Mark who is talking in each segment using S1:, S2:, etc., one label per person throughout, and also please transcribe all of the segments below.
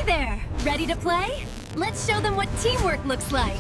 S1: Hey there! Ready to play? Let's show them what teamwork looks like!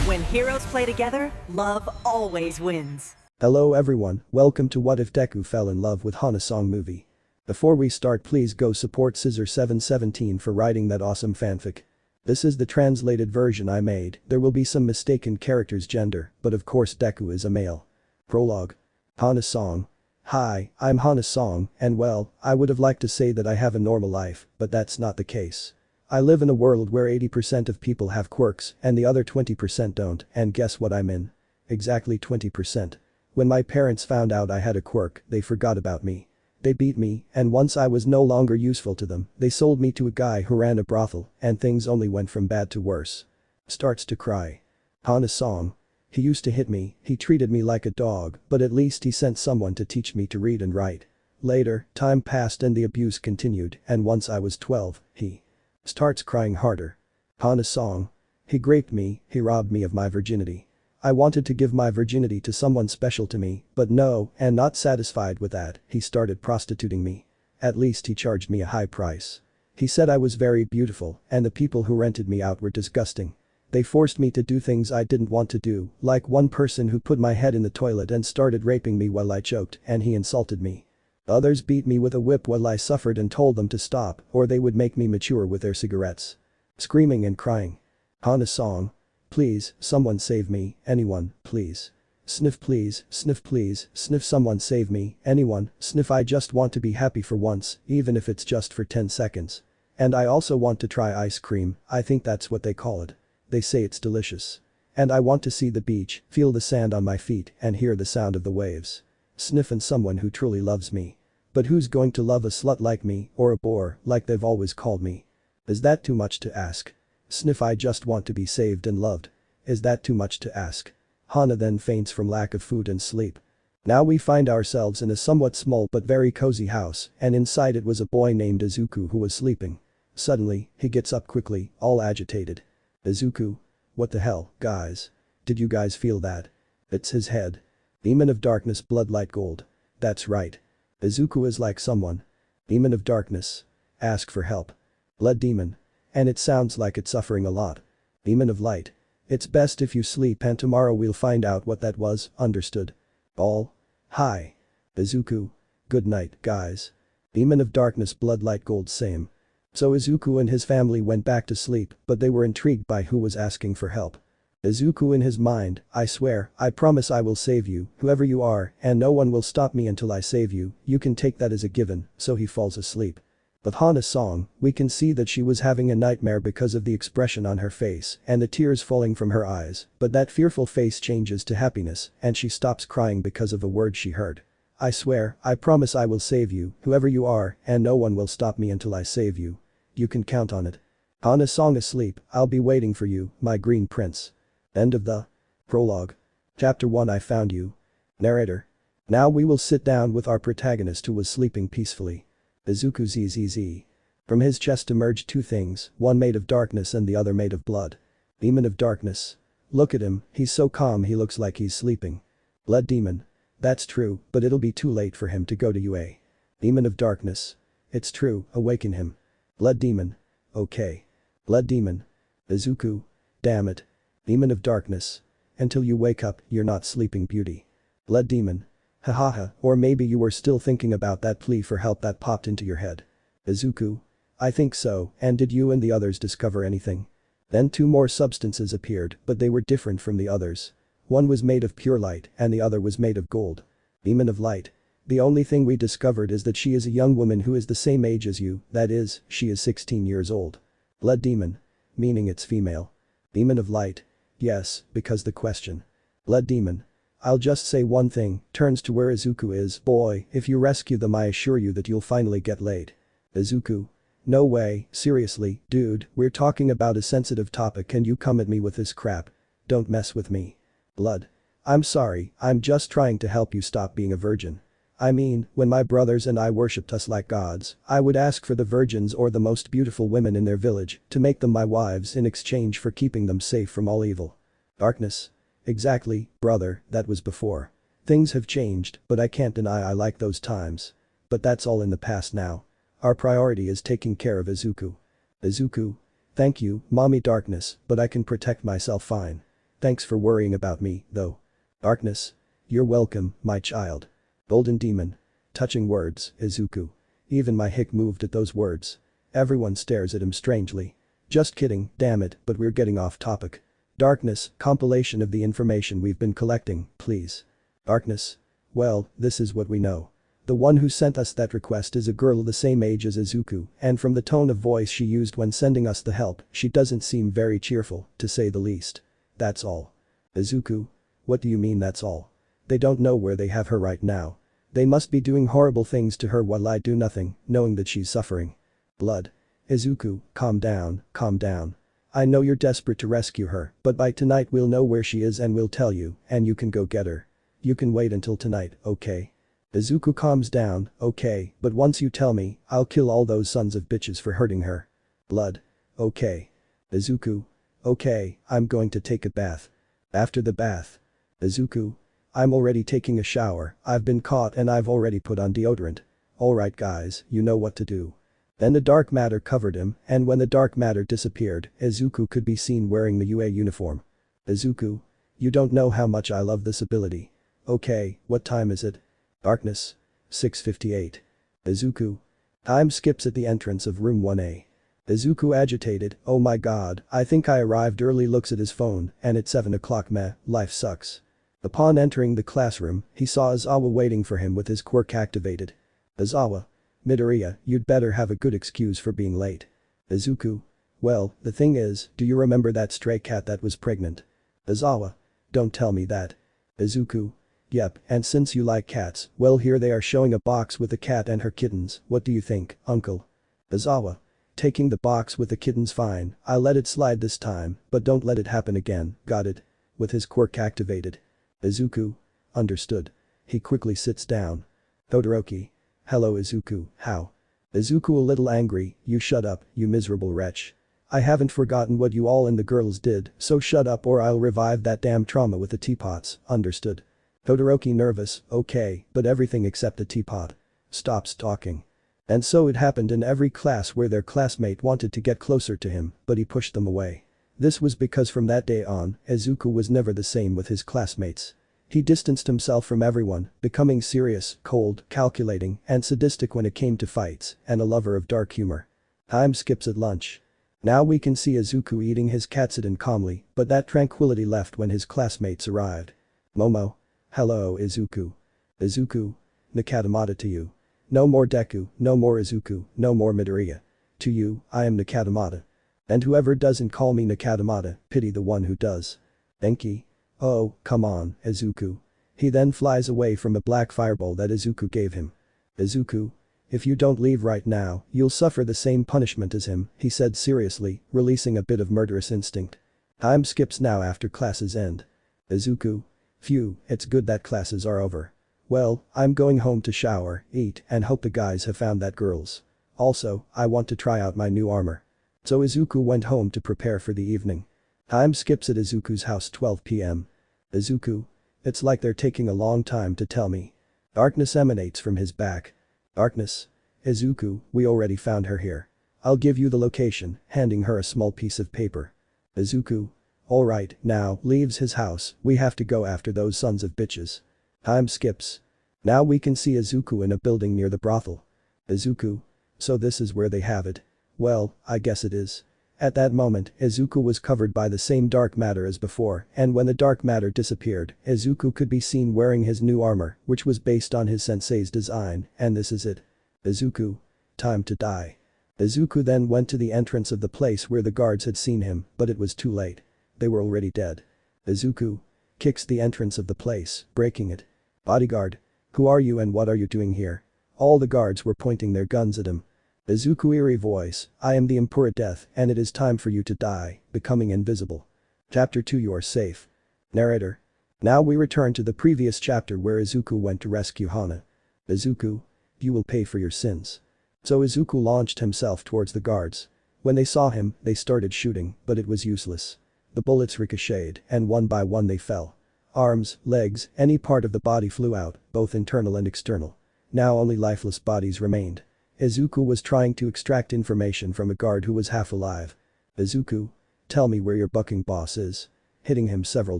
S2: When heroes play together, love always wins.
S3: Hello everyone, welcome to What If Deku Fell in Love with Hana song movie. Before we start, please go support Scissor717 for writing that awesome fanfic. This is the translated version I made. There will be some mistaken characters' gender, but of course Deku is a male. Prologue. Hana song. Hi, I'm Hana song, and well, I would have liked to say that I have a normal life, but that's not the case. I live in a world where 80% of people have quirks and the other 20% don't, and guess what I'm in? Exactly 20%. When my parents found out I had a quirk, they forgot about me. They beat me, and once I was no longer useful to them, they sold me to a guy who ran a brothel, and things only went from bad to worse. Starts to cry. Hana song. He used to hit me, he treated me like a dog, but at least he sent someone to teach me to read and write. Later, time passed and the abuse continued, and once I was 12, he starts crying harder. Hana song. He raped me, he robbed me of my virginity. I wanted to give my virginity to someone special to me, but no, and not satisfied with that, he started prostituting me. At least he charged me a high price. He said I was very beautiful, and the people who rented me out were disgusting. They forced me to do things I didn't want to do, like one person who put my head in the toilet and started raping me while I choked, and he insulted me. Others beat me with a whip while I suffered and told them to stop, or they would make me mature with their cigarettes. Screaming and crying. Hana song. Please, someone save me, anyone, please. Sniff please, sniff someone save me, anyone, sniff I just want to be happy for once, even if it's just for 10 seconds. And I also want to try ice cream, I think that's what they call it. They say it's delicious. And I want to see the beach, feel the sand on my feet, and hear the sound of the waves. Sniff and someone who truly loves me. But who's going to love a slut like me, or a bore, like they've always called me? Is that too much to ask? Sniff I just want to be saved and loved. Is that too much to ask? Hana then faints from lack of food and sleep. Now we find ourselves in a somewhat small but very cozy house, and inside it was a boy named Izuku who was sleeping. Suddenly, he gets up quickly, all agitated. Izuku? What the hell, guys? Did you guys feel that? It's his head. Demon of Darkness Bloodlight Gold. That's right. Izuku is like someone. Demon of Darkness. Ask for help. Blood Demon. And it sounds like it's suffering a lot. Demon of Light. It's best if you sleep and tomorrow we'll find out what that was, understood? All. Hi. Izuku. Good night, guys. Demon of Darkness Bloodlight Gold same. So Izuku and his family went back to sleep, but they were intrigued by who was asking for help. Izuku in his mind, I swear, I promise I will save you, whoever you are, and no one will stop me until I save you, you can take that as a given, so he falls asleep. With Hana's song, we can see that she was having a nightmare because of the expression on her face and the tears falling from her eyes, but that fearful face changes to happiness and she stops crying because of a word she heard. I swear, I promise I will save you, whoever you are, and no one will stop me until I save you. You can count on it. Hana's song asleep, I'll be waiting for you, my green prince. End of the prologue. Chapter 1 I found you. Narrator. Now we will sit down with our protagonist who was sleeping peacefully. Izuku ZZZ. From his chest emerged two things, one made of darkness and the other made of blood. Demon of Darkness. Look at him, he's so calm he looks like he's sleeping. Blood Demon. That's true, but it'll be too late for him to go to UA. Demon of Darkness. It's true, awaken him. Blood Demon. Okay. Blood Demon. Izuku. Damn it. Demon of Darkness. Until you wake up, you're not sleeping beauty. Blood Demon. Hahaha, or maybe you were still thinking about that plea for help that popped into your head. Izuku. I think so, and did you and the others discover anything? Then two more substances appeared, but they were different from the others. One was made of pure light and the other was made of gold. Demon of Light. The only thing we discovered is that she is a young woman who is the same age as you, that is, she is 16 years old. Blood Demon. Meaning it's female. Demon of Light. Yes, because the question. Blood Demon. I'll just say one thing, turns to where Izuku is, boy, if you rescue them I assure you that you'll finally get laid. Izuku. No way, seriously, dude, we're talking about a sensitive topic and you come at me with this crap. Don't mess with me. Blood. I'm sorry, I'm just trying to help you stop being a virgin. I mean, when my brothers and I worshipped us like gods, I would ask for the virgins or the most beautiful women in their village to make them my wives in exchange for keeping them safe from all evil. Darkness. Exactly, brother, that was before. Things have changed, but I can't deny I like those times. But that's all in the past now. Our priority is taking care of Izuku. Izuku. Thank you, Mommy Darkness, but I can protect myself fine. Thanks for worrying about me, though. Darkness. You're welcome, my child. Golden Demon. Touching words, Izuku. Even my hick moved at those words. Everyone stares at him strangely. Just kidding, damn it, but we're getting off topic. Darkness, compilation of the information we've been collecting, please. Darkness. Well, this is what we know. The one who sent us that request is a girl the same age as Izuku, and from the tone of voice she used when sending us the help, she doesn't seem very cheerful, to say the least. That's all. Izuku? What do you mean that's all? They don't know where they have her right now. They must be doing horrible things to her while I do nothing, knowing that she's suffering. Blood. Izuku, calm down, calm down. I know you're desperate to rescue her, but by tonight we'll know where she is and we'll tell you, and you can go get her. You can wait until tonight, okay? Izuku calms down, okay, but once you tell me, I'll kill all those sons of bitches for hurting her. Blood. Okay. Izuku. Okay, I'm going to take a bath. After the bath. Izuku. I'm already taking a shower, I've been caught and I've already put on deodorant. Alright guys, you know what to do. Then the dark matter covered him, and when the dark matter disappeared, Izuku could be seen wearing the UA uniform. Izuku. You don't know how much I love this ability. Okay, what time is it? Darkness. 6:58. Izuku. Time skips at the entrance of room 1A. Izuku agitated, oh my god, I think I arrived early, looks at his phone, and it's 7 o'clock, meh, life sucks. Upon entering the classroom, he saw Izawa waiting for him with his quirk activated. Izawa. Midoriya, you'd better have a good excuse for being late. Izuku. Well, the thing is, do you remember that stray cat that was pregnant? Izawa. Don't tell me that. Izuku. Yep, and since you like cats, well here they are showing a box with the cat and her kittens, what do you think, uncle? Izawa. Taking the box with the kittens fine, I'll let it slide this time, but don't let it happen again, got it? With his quirk activated. Izuku. Understood. He quickly sits down. Todoroki. Hello Izuku, how? Izuku a little angry, you shut up, you miserable wretch. I haven't forgotten what you all and the girls did, so shut up or I'll revive that damn trauma with the teapots, understood? Todoroki nervous, okay, but everything except the teapot. Stops talking. And so it happened in every class where their classmate wanted to get closer to him, but he pushed them away. This was because from that day on, Izuku was never the same with his classmates. He distanced himself from everyone, becoming serious, cold, calculating, and sadistic when it came to fights, and a lover of dark humor. Time skips at lunch. Now we can see Izuku eating his katsudon calmly, but that tranquility left when his classmates arrived. Momo. Hello Izuku. Izuku. Nakatamata to you. No more Deku, no more Izuku, no more Midoriya. To you, I am Nakatamata. And whoever doesn't call me Nakatamata, pity the one who does. Denki. Oh, come on, Izuku. He then flies away from a black fireball that Izuku gave him. Izuku. If you don't leave right now, you'll suffer the same punishment as him, he said seriously, releasing a bit of murderous instinct. Time skips now after classes end. Izuku. Phew, it's good that classes are over. Well, I'm going home to shower, eat, and hope the guys have found that girls. Also, I want to try out my new armor. So Izuku went home to prepare for the evening. Time skips at Izuku's house 12 p.m. Izuku. It's like they're taking a long time to tell me. Darkness emanates from his back. Darkness. Izuku, we already found her here. I'll give you the location, handing her a small piece of paper. Izuku. Alright, now, leaves his house, we have to go after those sons of bitches. Time skips. Now we can see Izuku in a building near the brothel. Izuku. So this is where they have it. Well, I guess it is. At that moment, Izuku was covered by the same dark matter as before, and when the dark matter disappeared, Izuku could be seen wearing his new armor, which was based on his sensei's design, and this is it. Izuku. Time to die. Izuku then went to the entrance of the place where the guards had seen him, but it was too late. They were already dead. Izuku. Kicks the entrance of the place, breaking it. Bodyguard. Who are you and what are you doing here? All the guards were pointing their guns at him. Izuku eerie voice, I am the Emperor Death and it is time for you to die, becoming invisible. Chapter 2 You are safe. Narrator. Now we return to the previous chapter where Izuku went to rescue Hana. Izuku. You will pay for your sins. So Izuku launched himself towards the guards. When they saw him, they started shooting, but it was useless. The bullets ricocheted, and one by one they fell. Arms, legs, any part of the body flew out, both internal and external. Now only lifeless bodies remained. Izuku was trying to extract information from a guard who was half alive. Izuku. Tell me where your bucking boss is. Hitting him several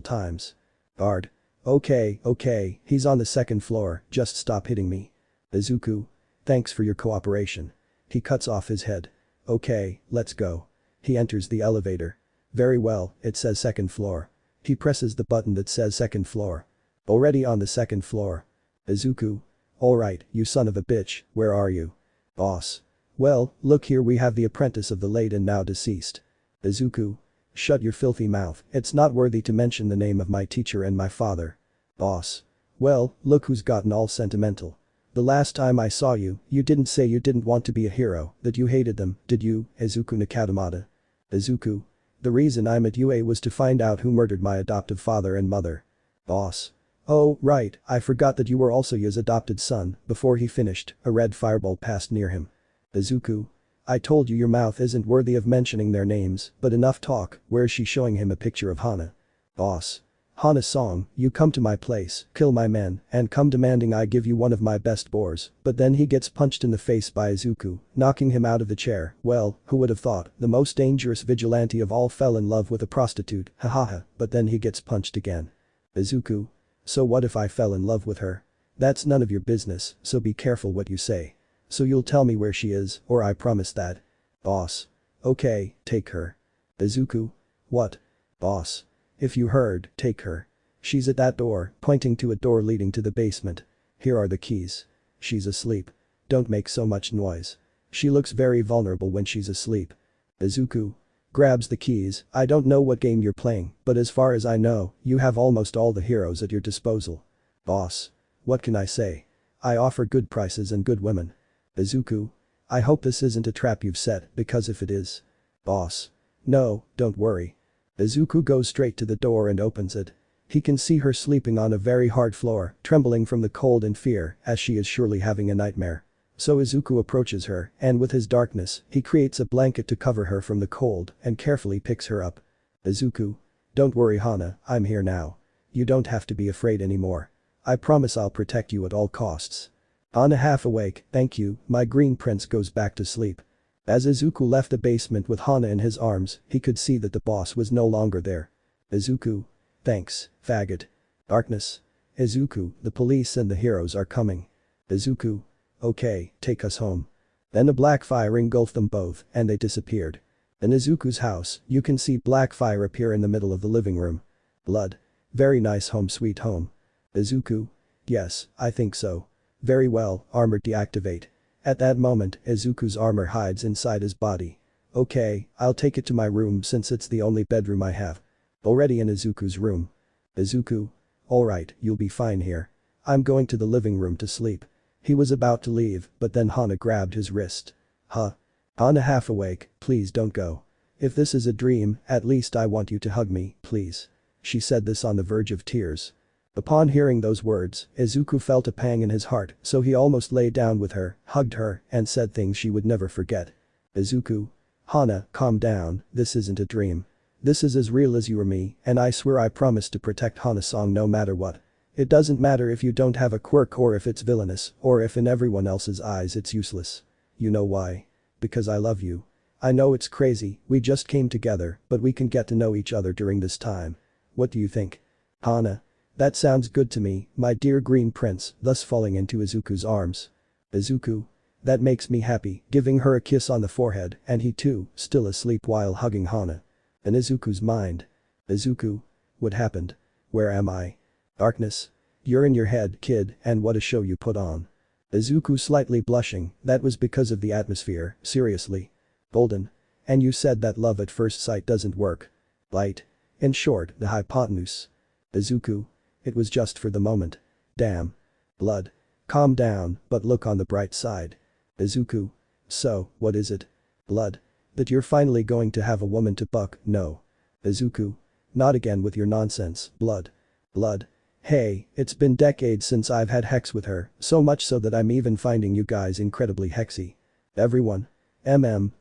S3: times. Guard. Okay, he's on the second floor, just stop hitting me. Izuku. Thanks for your cooperation. He cuts off his head. Okay, let's go. He enters the elevator. Very well, it says second floor. He presses the button that says second floor. Already on the second floor. Izuku. Alright, you son of a bitch, where are you? Boss. Well, look here, we have the apprentice of the late and now deceased. Izuku. Shut your filthy mouth, it's not worthy to mention the name of my teacher and my father. Boss. Well, look who's gotten all sentimental. The last time I saw you, you didn't say you didn't want to be a hero, that you hated them, did you, Izuku Nakatamata? Izuku. The reason I'm at UA was to find out who murdered my adoptive father and mother. Boss. Oh, right, I forgot that you were also Yu's adopted son. Before he finished, a red fireball passed near him. Izuku. I told you your mouth isn't worthy of mentioning their names, but enough talk, where's she? Showing him a picture of Hana. Boss. Hana's song, you come to my place, kill my men, and come demanding I give you one of my best boars, but then he gets punched in the face by Izuku, knocking him out of the chair. Well, who would have thought, the most dangerous vigilante of all fell in love with a prostitute, hahaha, but then he gets punched again. Izuku. So what if I fell in love with her? That's none of your business, so be careful what you say. So you'll tell me where she is, or I promise that. Boss. Okay, take her. Izuku. What? Boss. If you heard, take her. She's at that door, pointing to a door leading to the basement. Here are the keys. She's asleep. Don't make so much noise. She looks very vulnerable when she's asleep. Izuku. Grabs the keys. I don't know what game you're playing, but as far as I know, you have almost all the heroes at your disposal. Boss. What can I say? I offer good prices and good women. Izuku. I hope this isn't a trap you've set, because if it is. Boss. No, don't worry. Izuku goes straight to the door and opens it. He can see her sleeping on a very hard floor, trembling from the cold and fear, as she is surely having a nightmare. So Izuku approaches her, and with his darkness, he creates a blanket to cover her from the cold, and carefully picks her up. Izuku. Don't worry Hana, I'm here now. You don't have to be afraid anymore. I promise I'll protect you at all costs. Hana half awake, thank you, my green prince goes back to sleep. As Izuku left the basement with Hana in his arms, he could see that the boss was no longer there. Izuku. Thanks, faggot. Darkness. Izuku, the police and the heroes are coming. Izuku. Okay, take us home. Then a black fire engulfed them both, and they disappeared. In Izuku's house, you can see black fire appear in the middle of the living room. Blood. Very nice home sweet home. Izuku. Yes, I think so. Very well, armor deactivate. At that moment, Izuku's armor hides inside his body. Okay, I'll take it to my room since it's the only bedroom I have. Already in Izuku's room. Izuku. Alright, you'll be fine here. I'm going to the living room to sleep. He was about to leave, but then Hana grabbed his wrist. Huh? Hana half awake, please don't go. If this is a dream, at least I want you to hug me, please. She said this on the verge of tears. Upon hearing those words, Izuku felt a pang in his heart, so he almost lay down with her, hugged her, and said things she would never forget. Izuku. Hana, calm down, this isn't a dream. This is as real as you or me, and I swear I promise to protect Hana-san no matter what. It doesn't matter if you don't have a quirk or if it's villainous, or if in everyone else's eyes it's useless. You know why? Because I love you. I know it's crazy, we just came together, but we can get to know each other during this time. What do you think? Hana. That sounds good to me, my dear green prince, thus falling into Izuku's arms. Izuku. That makes me happy, giving her a kiss on the forehead, and he too, still asleep while hugging Hana. In Izuku's mind. Izuku. What happened? Where am I? Darkness. You're in your head, kid, and what a show you put on. Izuku slightly blushing, that was because of the atmosphere, seriously. Golden. And you said that love at first sight doesn't work. Light. In short, the hypotenuse. Izuku. It was just for the moment. Damn. Blood. Calm down, but look on the bright side. Izuku. So, what is it? Blood. That you're finally going to have a woman to buck, no. Izuku. Not again with your nonsense, blood. Blood. Hey, it's been decades since I've had hex with her, so much so that I'm even finding you guys incredibly hexy. Everyone.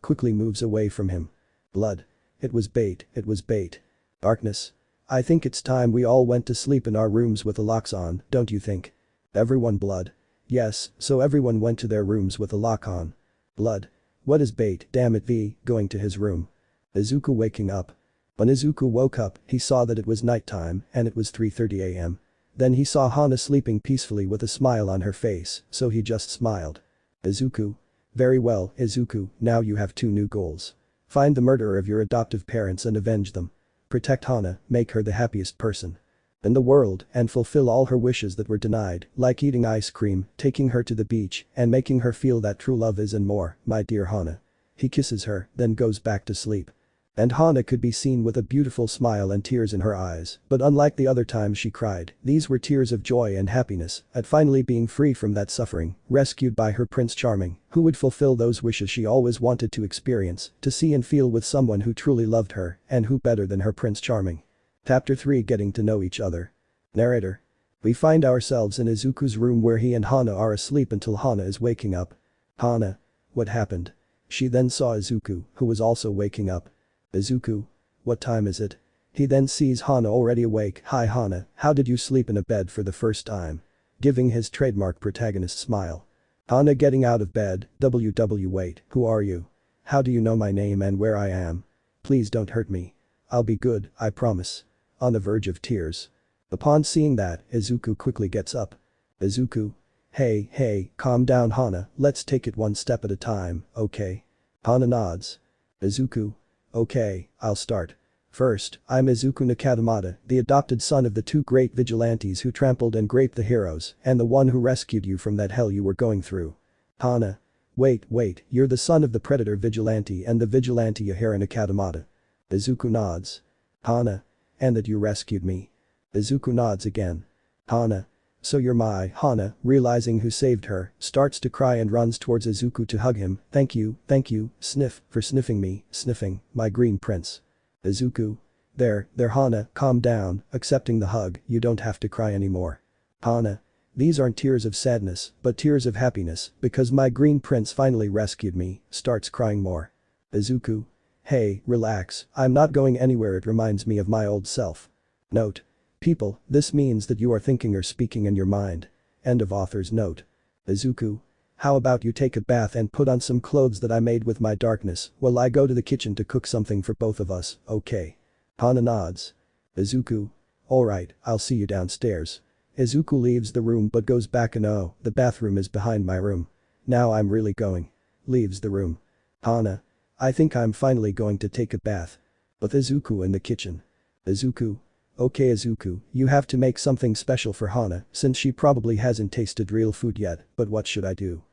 S3: Quickly moves away from him. Blood. It was bait, it was bait. Darkness. I think it's time we all went to sleep in our rooms with the locks on, don't you think? Everyone. Blood. Yes, so everyone went to their rooms with the lock on. Blood. What is bait, damn it V, going to his room. Izuku waking up. When Izuku woke up, he saw that it was nighttime and it was 3:30 am. Then he saw Hana sleeping peacefully with a smile on her face, so he just smiled. Izuku. Very well, Izuku, now you have two new goals. Find the murderer of your adoptive parents and avenge them. Protect Hana, make her the happiest person in the world and fulfill all her wishes that were denied, like eating ice cream, taking her to the beach, and making her feel that true love is and more, my dear Hana. He kisses her, then goes back to sleep. And Hana could be seen with a beautiful smile and tears in her eyes, but unlike the other times she cried, these were tears of joy and happiness at finally being free from that suffering, rescued by her Prince Charming, who would fulfill those wishes she always wanted to experience, to see and feel with someone who truly loved her, and who better than her Prince Charming. Chapter 3 Getting to know each other. Narrator. We find ourselves in Izuku's room where he and Hana are asleep until Hana is waking up. Hana. What happened? She then saw Izuku, who was also waking up. Izuku. What time is it? He then sees Hana already awake. Hi Hana, how did you sleep in a bed for the first time? Giving his trademark protagonist smile. Hana getting out of bed. Wait, who are you? How do you know my name and where I am? Please don't hurt me. I'll be good, I promise. On the verge of tears. Upon seeing that, Izuku quickly gets up. Izuku. Hey, calm down Hana, let's take it one step at a time, okay? Hana nods. Izuku. Okay, I'll start. First, I'm Izuku Nakatamata, the adopted son of the two great vigilantes who trampled and raped the heroes, and the one who rescued you from that hell you were going through. Hana. Wait, you're the son of the predator vigilante and the vigilante Yahara Nakatamata. Izuku nods. Hana. And that you rescued me. Izuku nods again. Hana. So you're my Hana, realizing who saved her, starts to cry and runs towards Izuku to hug him. Thank you, sniff, for sniffing me, sniffing, my green prince. Izuku. There Hana, calm down, accepting the hug, you don't have to cry anymore. Hana. These aren't tears of sadness, but tears of happiness, because my green prince finally rescued me, starts crying more. Izuku. Hey, relax, I'm not going anywhere, it reminds me of my old self. Note. People, this means that you are thinking or speaking in your mind. End of author's note. Izuku. How about you take a bath and put on some clothes that I made with my darkness while I go to the kitchen to cook something for both of us, okay? Hana nods. Izuku. Alright, I'll see you downstairs. Izuku leaves the room but goes back and oh, the bathroom is behind my room. Now I'm really going. Leaves the room. Hana. I think I'm finally going to take a bath. With Izuku in the kitchen. Izuku. Okay Izuku, you have to make something special for Hana since she probably hasn't tasted real food yet, but what should I do?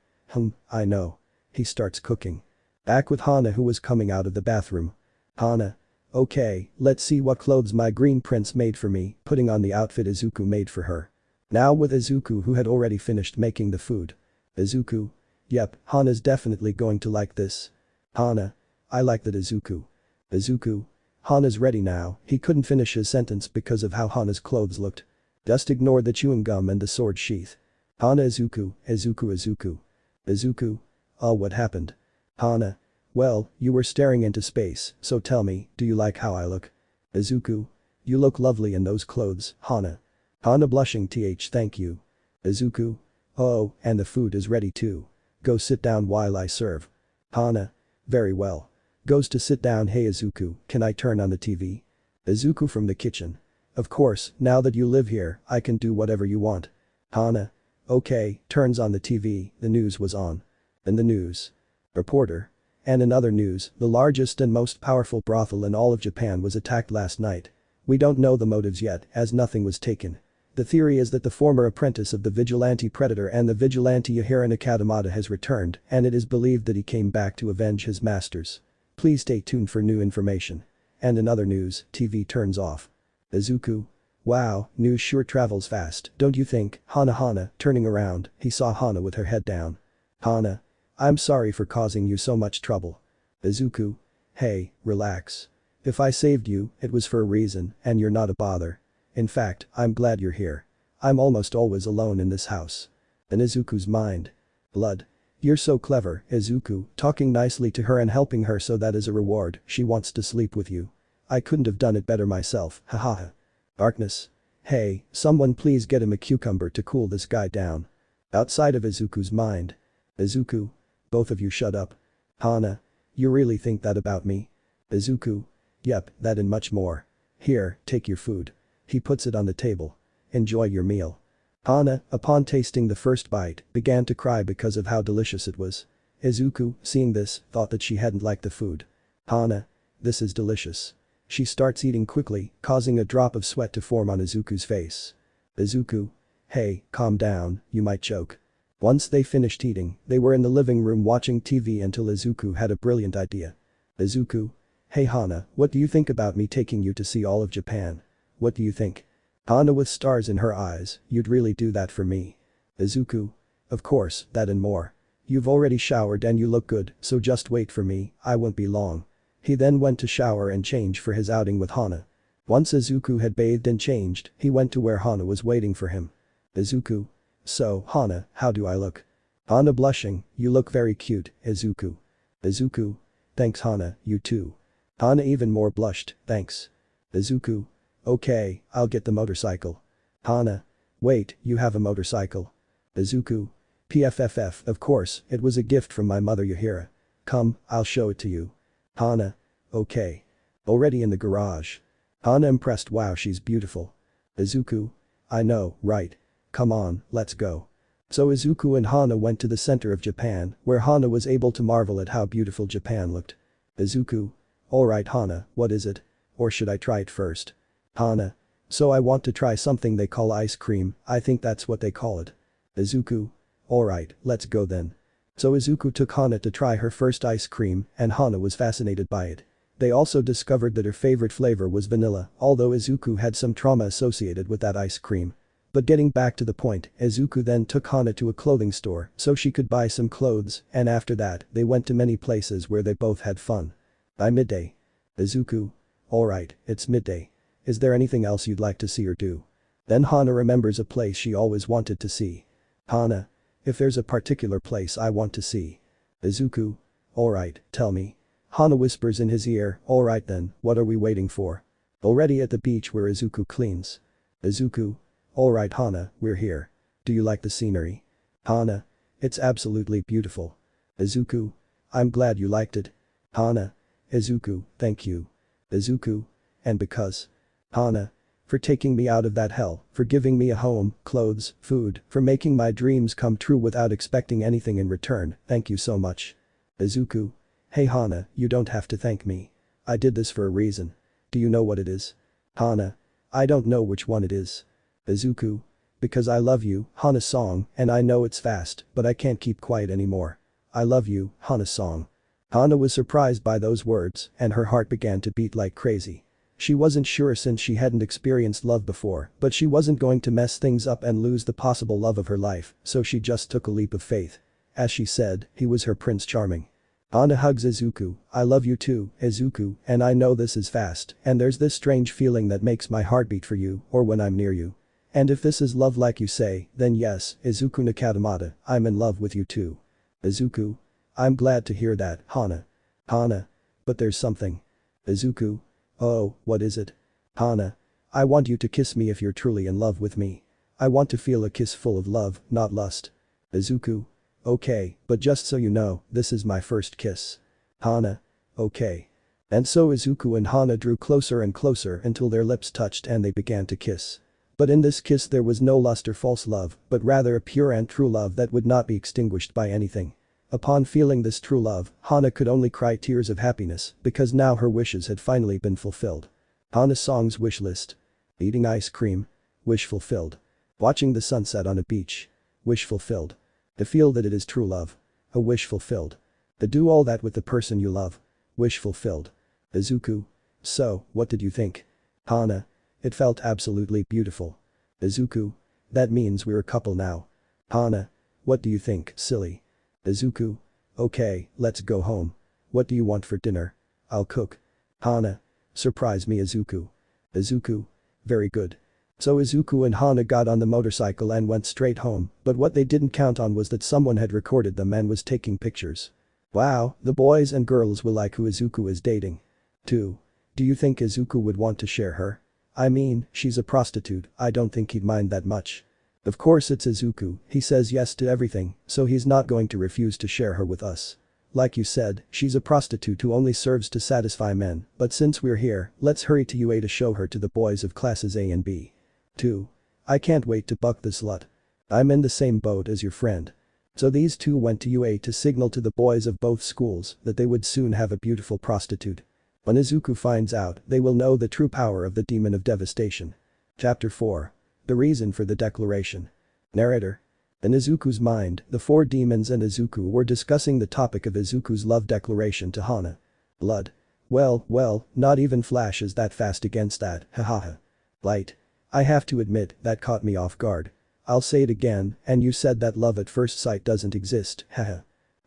S3: I know. He starts cooking. Back with Hana who was coming out of the bathroom. Hana. Okay, let's see what clothes my green prince made for me, putting on the outfit Izuku made for her. Now with Izuku who had already finished making the food. Izuku. Yep, Hana's definitely going to like this. Hana. I like that Izuku. Izuku. Hana's ready now, he couldn't finish his sentence because of how Hana's clothes looked. Just ignore the chewing gum and the sword sheath. Hana Izuku. Izuku. Oh, what happened? Hana. Well, you were staring into space, so tell me, do you like how I look? Izuku. You look lovely in those clothes, Hana. Hana blushing thank you. Izuku. Oh, and the food is ready too. Go sit down while I serve. Hana. Very well. Goes to sit down. Hey Izuku, can I turn on the TV? Izuku from the kitchen. Of course, now that you live here, I can do whatever you want. Hana. Okay, turns on the TV, the news was on. In the news. Reporter. And in other news, the largest and most powerful brothel in all of Japan was attacked last night. We don't know the motives yet, as nothing was taken. The theory is that the former apprentice of the vigilante predator and the vigilante Yahara Nakatamata has returned, and it is believed that he came back to avenge his masters. Please stay tuned for new information. And in other news, TV turns off. Izuku. Wow, news sure travels fast, don't you think? Hana turning around, he saw Hana with her head down. Hana. I'm sorry for causing you so much trouble. Izuku. Hey, relax. If I saved you, it was for a reason, and you're not a bother. In fact, I'm glad you're here. I'm almost always alone in this house. In Izuku's mind. Blood. You're so clever, Izuku, talking nicely to her and helping her so that as a reward, she wants to sleep with you. I couldn't have done it better myself, hahaha. Darkness. Hey, someone please get him a cucumber to cool this guy down. Outside of Izuku's mind. Izuku. Both of you shut up. Hana. You really think that about me? Izuku. Yep, that and much more. Here, take your food. He puts it on the table. Enjoy your meal. Hana, upon tasting the first bite, began to cry because of how delicious it was. Izuku, seeing this, thought that she hadn't liked the food. Hana. This is delicious. She starts eating quickly, causing a drop of sweat to form on Izuku's face. Izuku. Hey, calm down, you might choke. Once they finished eating, they were in the living room watching TV until Izuku had a brilliant idea. Izuku. Hey Hana, what do you think about me taking you to see all of Japan? What do you think? Hana with stars in her eyes, you'd really do that for me? Izuku. Of course, that and more. You've already showered and you look good, so just wait for me, I won't be long. He then went to shower and change for his outing with Hana. Once Izuku had bathed and changed, he went to where Hana was waiting for him. Izuku. So, Hana, how do I look? Hana blushing, you look very cute, Izuku. Izuku. Thanks Hana, you too. Hana even more blushed, thanks. Izuku. Okay, I'll get the motorcycle. Hana. Wait, you have a motorcycle? Izuku. PFFF, of course, it was a gift from my mother Yahira. Come, I'll show it to you. Hana. Okay. Already in the garage. Hana impressed, wow, she's beautiful. Izuku. I know, right. Come on, let's go. So Izuku and Hana went to the center of Japan, where Hana was able to marvel at how beautiful Japan looked. Izuku. Alright Hana, what is it? Or should I try it first? Hana. So I want to try something they call ice cream, I think that's what they call it. Izuku. Alright, let's go then. So Izuku took Hana to try her first ice cream and Hana was fascinated by it. They also discovered that her favorite flavor was vanilla, although Izuku had some trauma associated with that ice cream. But getting back to the point, Izuku then took Hana to a clothing store so she could buy some clothes and after that they went to many places where they both had fun. By midday. Izuku. Alright, it's midday. Is there anything else you'd like to see or do? Then Hana remembers a place she always wanted to see. Hana. If there's a particular place I want to see. Izuku. Alright, tell me. Hana whispers in his ear, alright then, what are we waiting for? Already at the beach where Izuku cleans. Izuku. Alright Hana, we're here. Do you like the scenery? Hana. It's absolutely beautiful. Izuku. I'm glad you liked it. Hana. Izuku, thank you. Izuku. And because. Hana. For taking me out of that hell, for giving me a home, clothes, food, for making my dreams come true without expecting anything in return, thank you so much. Izuku. Hey Hana, you don't have to thank me. I did this for a reason. Do you know what it is? Hana. I don't know which one it is. Izuku. Because I love you, Hana's song, and I know it's fast, but I can't keep quiet anymore. I love you, Hana's song. Hana was surprised by those words, and her heart began to beat like crazy. She wasn't sure since she hadn't experienced love before, but she wasn't going to mess things up and lose the possible love of her life, so she just took a leap of faith. As she said, he was her Prince Charming. Hana hugs Izuku, I love you too, Izuku, and I know this is fast, and there's this strange feeling that makes my heart beat for you, or when I'm near you. And if this is love like you say, then yes, Izuku Nakatamata, I'm in love with you too. Izuku. I'm glad to hear that, Hana. Hana. But there's something. Izuku. Oh, what is it? Hana. I want you to kiss me if you're truly in love with me. I want to feel a kiss full of love, not lust. Izuku. Okay, but just so you know, this is my first kiss. Hana. Okay. And so Izuku and Hana drew closer and closer until their lips touched and they began to kiss. But in this kiss there was no lust or false love, but rather a pure and true love that would not be extinguished by anything. Upon feeling this true love, Hana could only cry tears of happiness because now her wishes had finally been fulfilled. Hana's song's wish list. Eating ice cream. Wish fulfilled. Watching the sunset on a beach. Wish fulfilled. To feel that it is true love. A wish fulfilled. To do all that with the person you love. Wish fulfilled. Izuku. So, what did you think? Hana. It felt absolutely beautiful. Izuku. That means we're a couple now. Hana. What do you think, silly? Izuku. Okay, let's go home. What do you want for dinner? I'll cook. Hana. Surprise me Izuku. Izuku. Very good. So Izuku and Hana got on the motorcycle and went straight home, but what they didn't count on was that someone had recorded them and was taking pictures. Wow, the boys and girls will like who Izuku is dating. 2. Do you think Izuku would want to share her? I mean, she's a prostitute, I don't think he'd mind that much. Of course it's Izuku, he says yes to everything, so he's not going to refuse to share her with us. Like you said, she's a prostitute who only serves to satisfy men, but since we're here, let's hurry to UA to show her to the boys of classes A and B. 2. I can't wait to buck the slut. I'm in the same boat as your friend. So these two went to UA to signal to the boys of both schools that they would soon have a beautiful prostitute. When Izuku finds out, they will know the true power of the Demon of Devastation. Chapter 4. The reason for the declaration. Narrator. In Izuku's mind, the four demons and Izuku were discussing the topic of Izuku's love declaration to Hana. Blood. Well, not even Flash is that fast against that, hahaha. Light. I have to admit, that caught me off guard. I'll say it again, and you said that love at first sight doesn't exist, haha.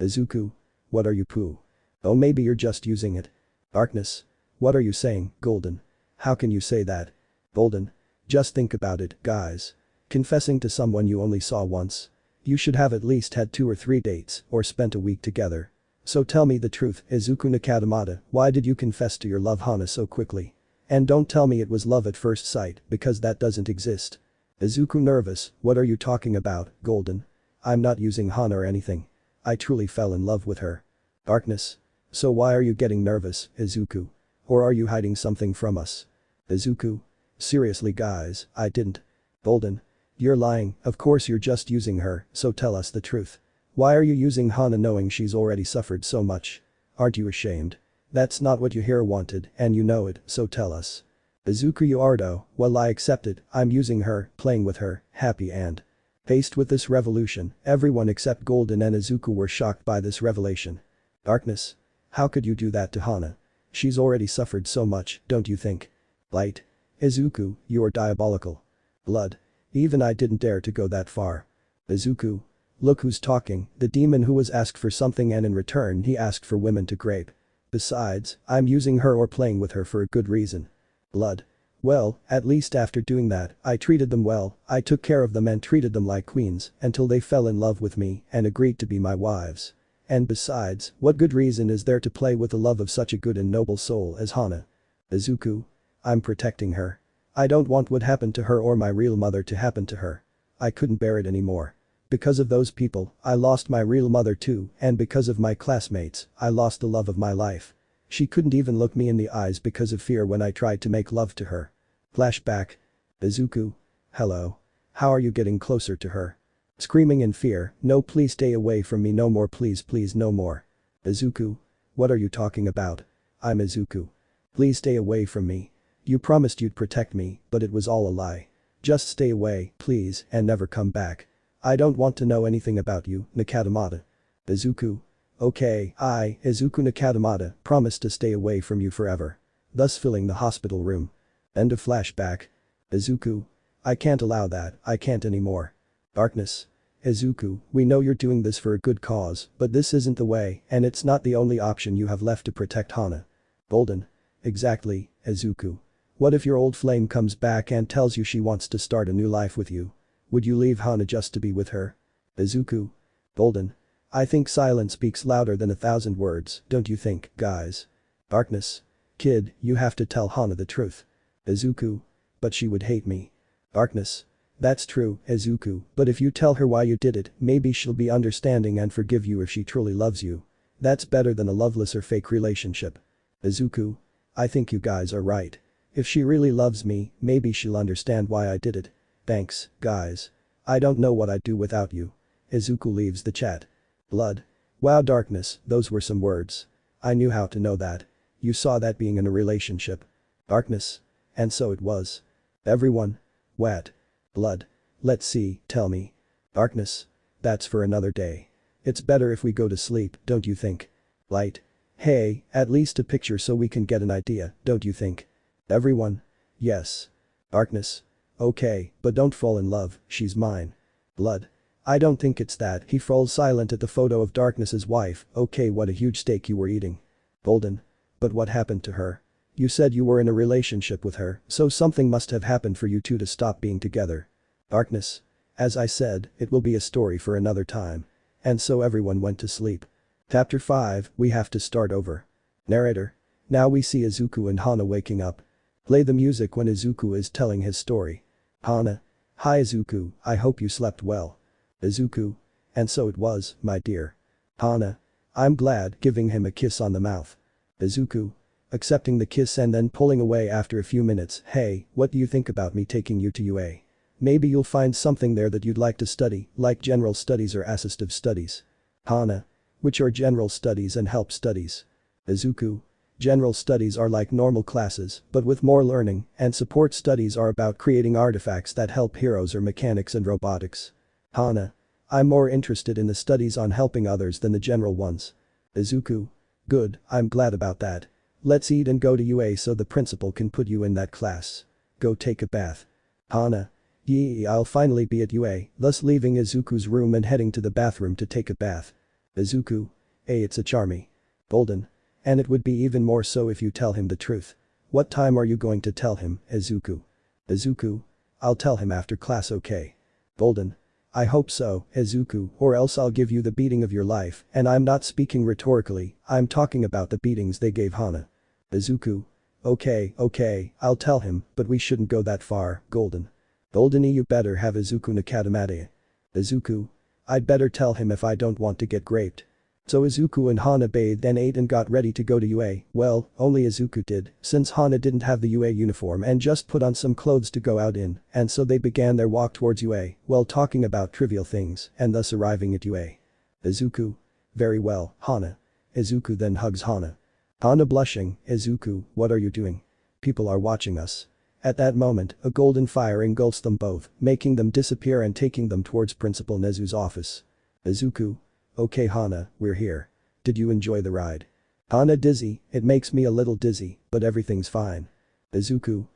S3: Izuku. What are you poo? Oh, maybe you're just using it. Darkness. What are you saying, Golden? How can you say that? Golden. Just think about it, guys. Confessing to someone you only saw once. You should have at least had 2 or 3 dates, or spent a week together. So tell me the truth, Izuku Nakatamata, why did you confess to your love Hana so quickly? And don't tell me it was love at first sight, because that doesn't exist. Izuku nervous, what are you talking about, Golden? I'm not using Hana or anything. I truly fell in love with her. Darkness. So why are you getting nervous, Izuku? Or are you hiding something from us? Izuku. Seriously guys, I didn't. Golden. You're lying, of course you're just using her, so tell us the truth. Why are you using Hana knowing she's already suffered so much? Aren't you ashamed? That's not what you here wanted, and you know it, so tell us. Izuku Yuardo, well I accept it, I'm using her, playing with her, happy and. Faced with this revolution, everyone except Golden and Izuku were shocked by this revelation. Darkness. How could you do that to Hana? She's already suffered so much, don't you think? Light. Izuku, you're diabolical. Blood. Even I didn't dare to go that far. Izuku. Look who's talking, the demon who was asked for something and in return he asked for women to grape. Besides, I'm using her or playing with her for a good reason. Blood. Well, at least after doing that, I treated them well, I took care of them and treated them like queens until they fell in love with me and agreed to be my wives. And besides, what good reason is there to play with the love of such a good and noble soul as Hana? Izuku. I'm protecting her. I don't want what happened to her or my real mother to happen to her. I couldn't bear it anymore. Because of those people, I lost my real mother too, and because of my classmates, I lost the love of my life. She couldn't even look me in the eyes because of fear when I tried to make love to her. Flashback. Izuku. Hello. How are you getting closer to her? Screaming in fear, no please stay away from me no more please no more. Izuku. What are you talking about? I'm Izuku. Please stay away from me. You promised you'd protect me, but it was all a lie. Just stay away, please, and never come back. I don't want to know anything about you, Nakatamata. Izuku. Okay, I, Izuku Nakatamata, promise to stay away from you forever. Thus filling the hospital room. End of flashback. Izuku. I can't allow that, I can't anymore. Darkness. Izuku, we know you're doing this for a good cause, but this isn't the way, and it's not the only option you have left to protect Hana. Golden. Exactly, Izuku. What if your old flame comes back and tells you she wants to start a new life with you? Would you leave Hana just to be with her? Izuku. Golden. I think silence speaks louder than 1,000 words, don't you think, guys? Darkness. Kid, you have to tell Hana the truth. Izuku. But she would hate me. Darkness. That's true, Izuku, but if you tell her why you did it, maybe she'll be understanding and forgive you if she truly loves you. That's better than a loveless or fake relationship. Izuku. I think you guys are right. If she really loves me, maybe she'll understand why I did it. Thanks, guys. I don't know what I'd do without you. Izuku leaves the chat. Blood. Wow Darkness, those were some words. I knew how to know that. You saw that being in a relationship. Darkness. And so it was. Everyone. What? Blood. Let's see, tell me. Darkness. That's for another day. It's better if we go to sleep, don't you think? Light. Hey, at least a picture so we can get an idea, don't you think? Everyone. Yes. Darkness. Okay, but don't fall in love, she's mine. Blood. I don't think it's that. He falls silent at the photo of Darkness's wife. Okay, what a huge steak you were eating. Golden. But what happened to her? You said you were in a relationship with her, so something must have happened for you two to stop being together. Darkness. As I said, it will be a story for another time. And so everyone went to sleep. Chapter 5, we have to start over. Narrator. Now we see Izuku and Hana waking up. Play the music when Izuku is telling his story. Hana. Hi Izuku, I hope you slept well. Izuku. And so it was, my dear. Hana. I'm glad, giving him a kiss on the mouth. Izuku. Accepting the kiss and then pulling away after a few minutes. Hey, what do you think about me taking you to UA? Maybe you'll find something there that you'd like to study, like general studies or assistive studies. Hana. Which are general studies and help studies? Izuku. General studies are like normal classes, but with more learning, and support studies are about creating artifacts that help heroes or mechanics and robotics. Hana. I'm more interested in the studies on helping others than the general ones. Izuku. Good, I'm glad about that. Let's eat and go to UA so the principal can put you in that class. Go take a bath. Hana. Yee, I'll finally be at UA, thus leaving Izuku's room and heading to the bathroom to take a bath. Izuku. Hey, it's a charmy. Golden. And it would be even more so if you tell him the truth. What time are you going to tell him, Izuku? Izuku. I'll tell him after class, okay? Golden. I hope so, Izuku, or else I'll give you the beating of your life, and I'm not speaking rhetorically, I'm talking about the beatings they gave Hana. Izuku. Okay, I'll tell him, but we shouldn't go that far, Golden. Goldeny, you better have Izuku Nakatamade. Izuku. I'd better tell him if I don't want to get raped. So Izuku and Hana bathed and ate and got ready to go to UA. Well, only Izuku did, since Hana didn't have the UA uniform and just put on some clothes to go out in, and so they began their walk towards UA, while talking about trivial things, and thus arriving at UA. Izuku. Very well, Hana. Izuku then hugs Hana. Hana blushing. Izuku, what are you doing? People are watching us. At that moment, a golden fire engulfs them both, making them disappear and taking them towards Principal Nezu's office. Izuku. Okay Hana, we're here. Did you enjoy the ride? Hana dizzy, it makes me a little dizzy, but everything's fine. Izuku.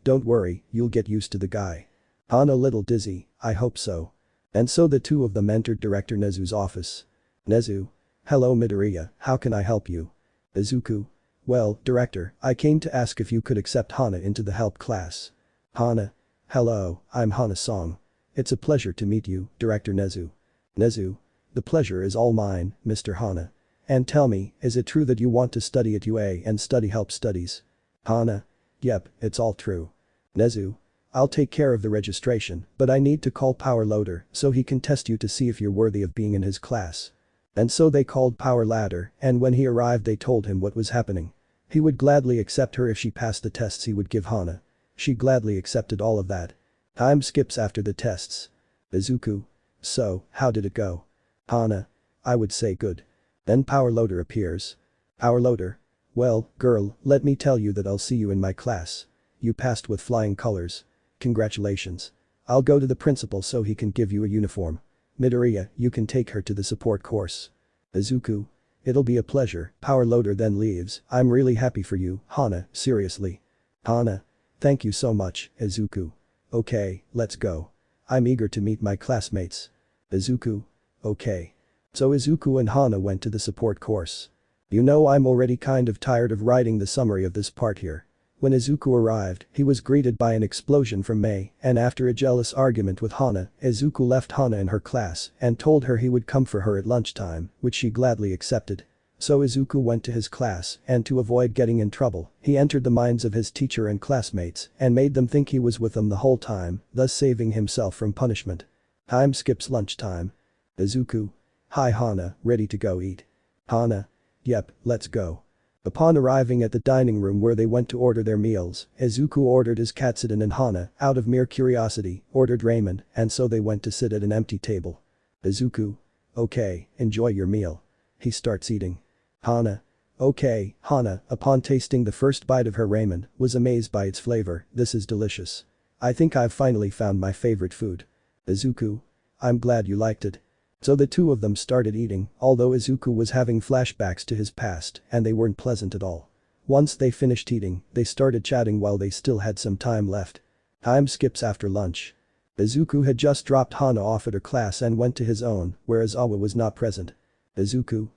S3: Don't worry, you'll get used to the guy. Hana little dizzy, I hope so. And so the two of them entered Director Nezu's office. Nezu. Hello Midoriya, how can I help you? Izuku. Well, Director, I came to ask if you could accept Hana into the help class. Hana. Hello, I'm Hana Song. It's a pleasure to meet you, Director Nezu. Nezu. The pleasure is all mine, Mr. Hana. And tell me, is it true that you want to study at UA and study help studies? Hana. Yep, it's all true. Nezu. I'll take care of the registration, but I need to call Power Loader so he can test you to see if you're worthy of being in his class. And so they called Power Ladder, and when he arrived they told him what was happening. He would gladly accept her if she passed the tests he would give Hana. She gladly accepted all of that. Time skips after the tests. Izuku. So, how did it go? Hana. I would say good. Then Power Loader appears. Power Loader. Well, girl, let me tell you that I'll see you in my class. You passed with flying colors. Congratulations. I'll go to the principal so he can give you a uniform. Midoriya, you can take her to the support course. Izuku. It'll be a pleasure. Power Loader then leaves. I'm really happy for you, Hana, seriously. Hana. Thank you so much, Izuku. Okay, let's go. I'm eager to meet my classmates. Izuku. Okay. So Izuku and Hana went to the support course. You know, I'm already kind of tired of writing the summary of this part here. When Izuku arrived, he was greeted by an explosion from Mei, and after a jealous argument with Hana, Izuku left Hana in her class and told her he would come for her at lunchtime, which she gladly accepted. So Izuku went to his class, and to avoid getting in trouble, he entered the minds of his teacher and classmates and made them think he was with them the whole time, thus saving himself from punishment. Time skips lunchtime. Izuku. Hi Hana, ready to go eat? Hana. Yep, let's go. Upon arriving at the dining room where they went to order their meals, Izuku ordered his Katsuden and Hana, out of mere curiosity, ordered ramen, and so they went to sit at an empty table. Izuku. Okay, enjoy your meal. He starts eating. Hana. Okay, Hana, upon tasting the first bite of her ramen, was amazed by its flavor. This is delicious. I think I've finally found my favorite food. Izuku. I'm glad you liked it. So the two of them started eating, although Izuku was having flashbacks to his past and they weren't pleasant at all. Once they finished eating, they started chatting while they still had some time left. Time skips after lunch. Izuku had just dropped Hana off at her class and went to his own, whereas Awa was not present. Izuku.